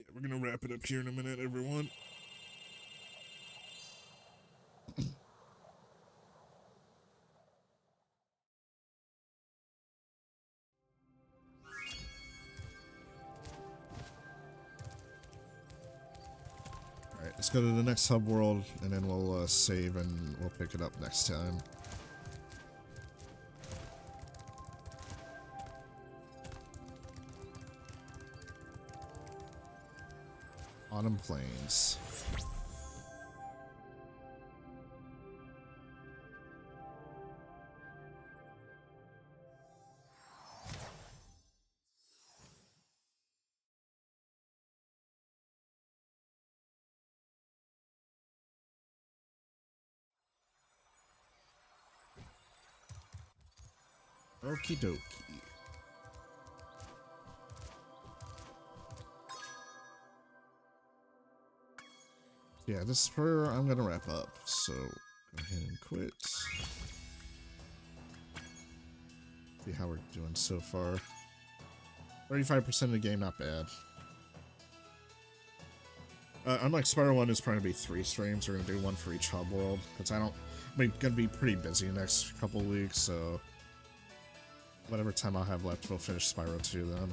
Yeah, we're gonna wrap it up here in a minute, everyone. Alright, let's go to the next hub world, and then we'll save and we'll pick it up next time. Autumn Plains. Okie dokie. Yeah, this is where I'm gonna wrap up, so go ahead and quit. See how we're doing so far. 35% of the game, not bad. Unlike Spyro 1, it's probably gonna be 3 streams. We're gonna do 1 for each hub world, because I'm gonna be pretty busy the next couple weeks, so whatever time I'll have left, we'll finish Spyro 2 then.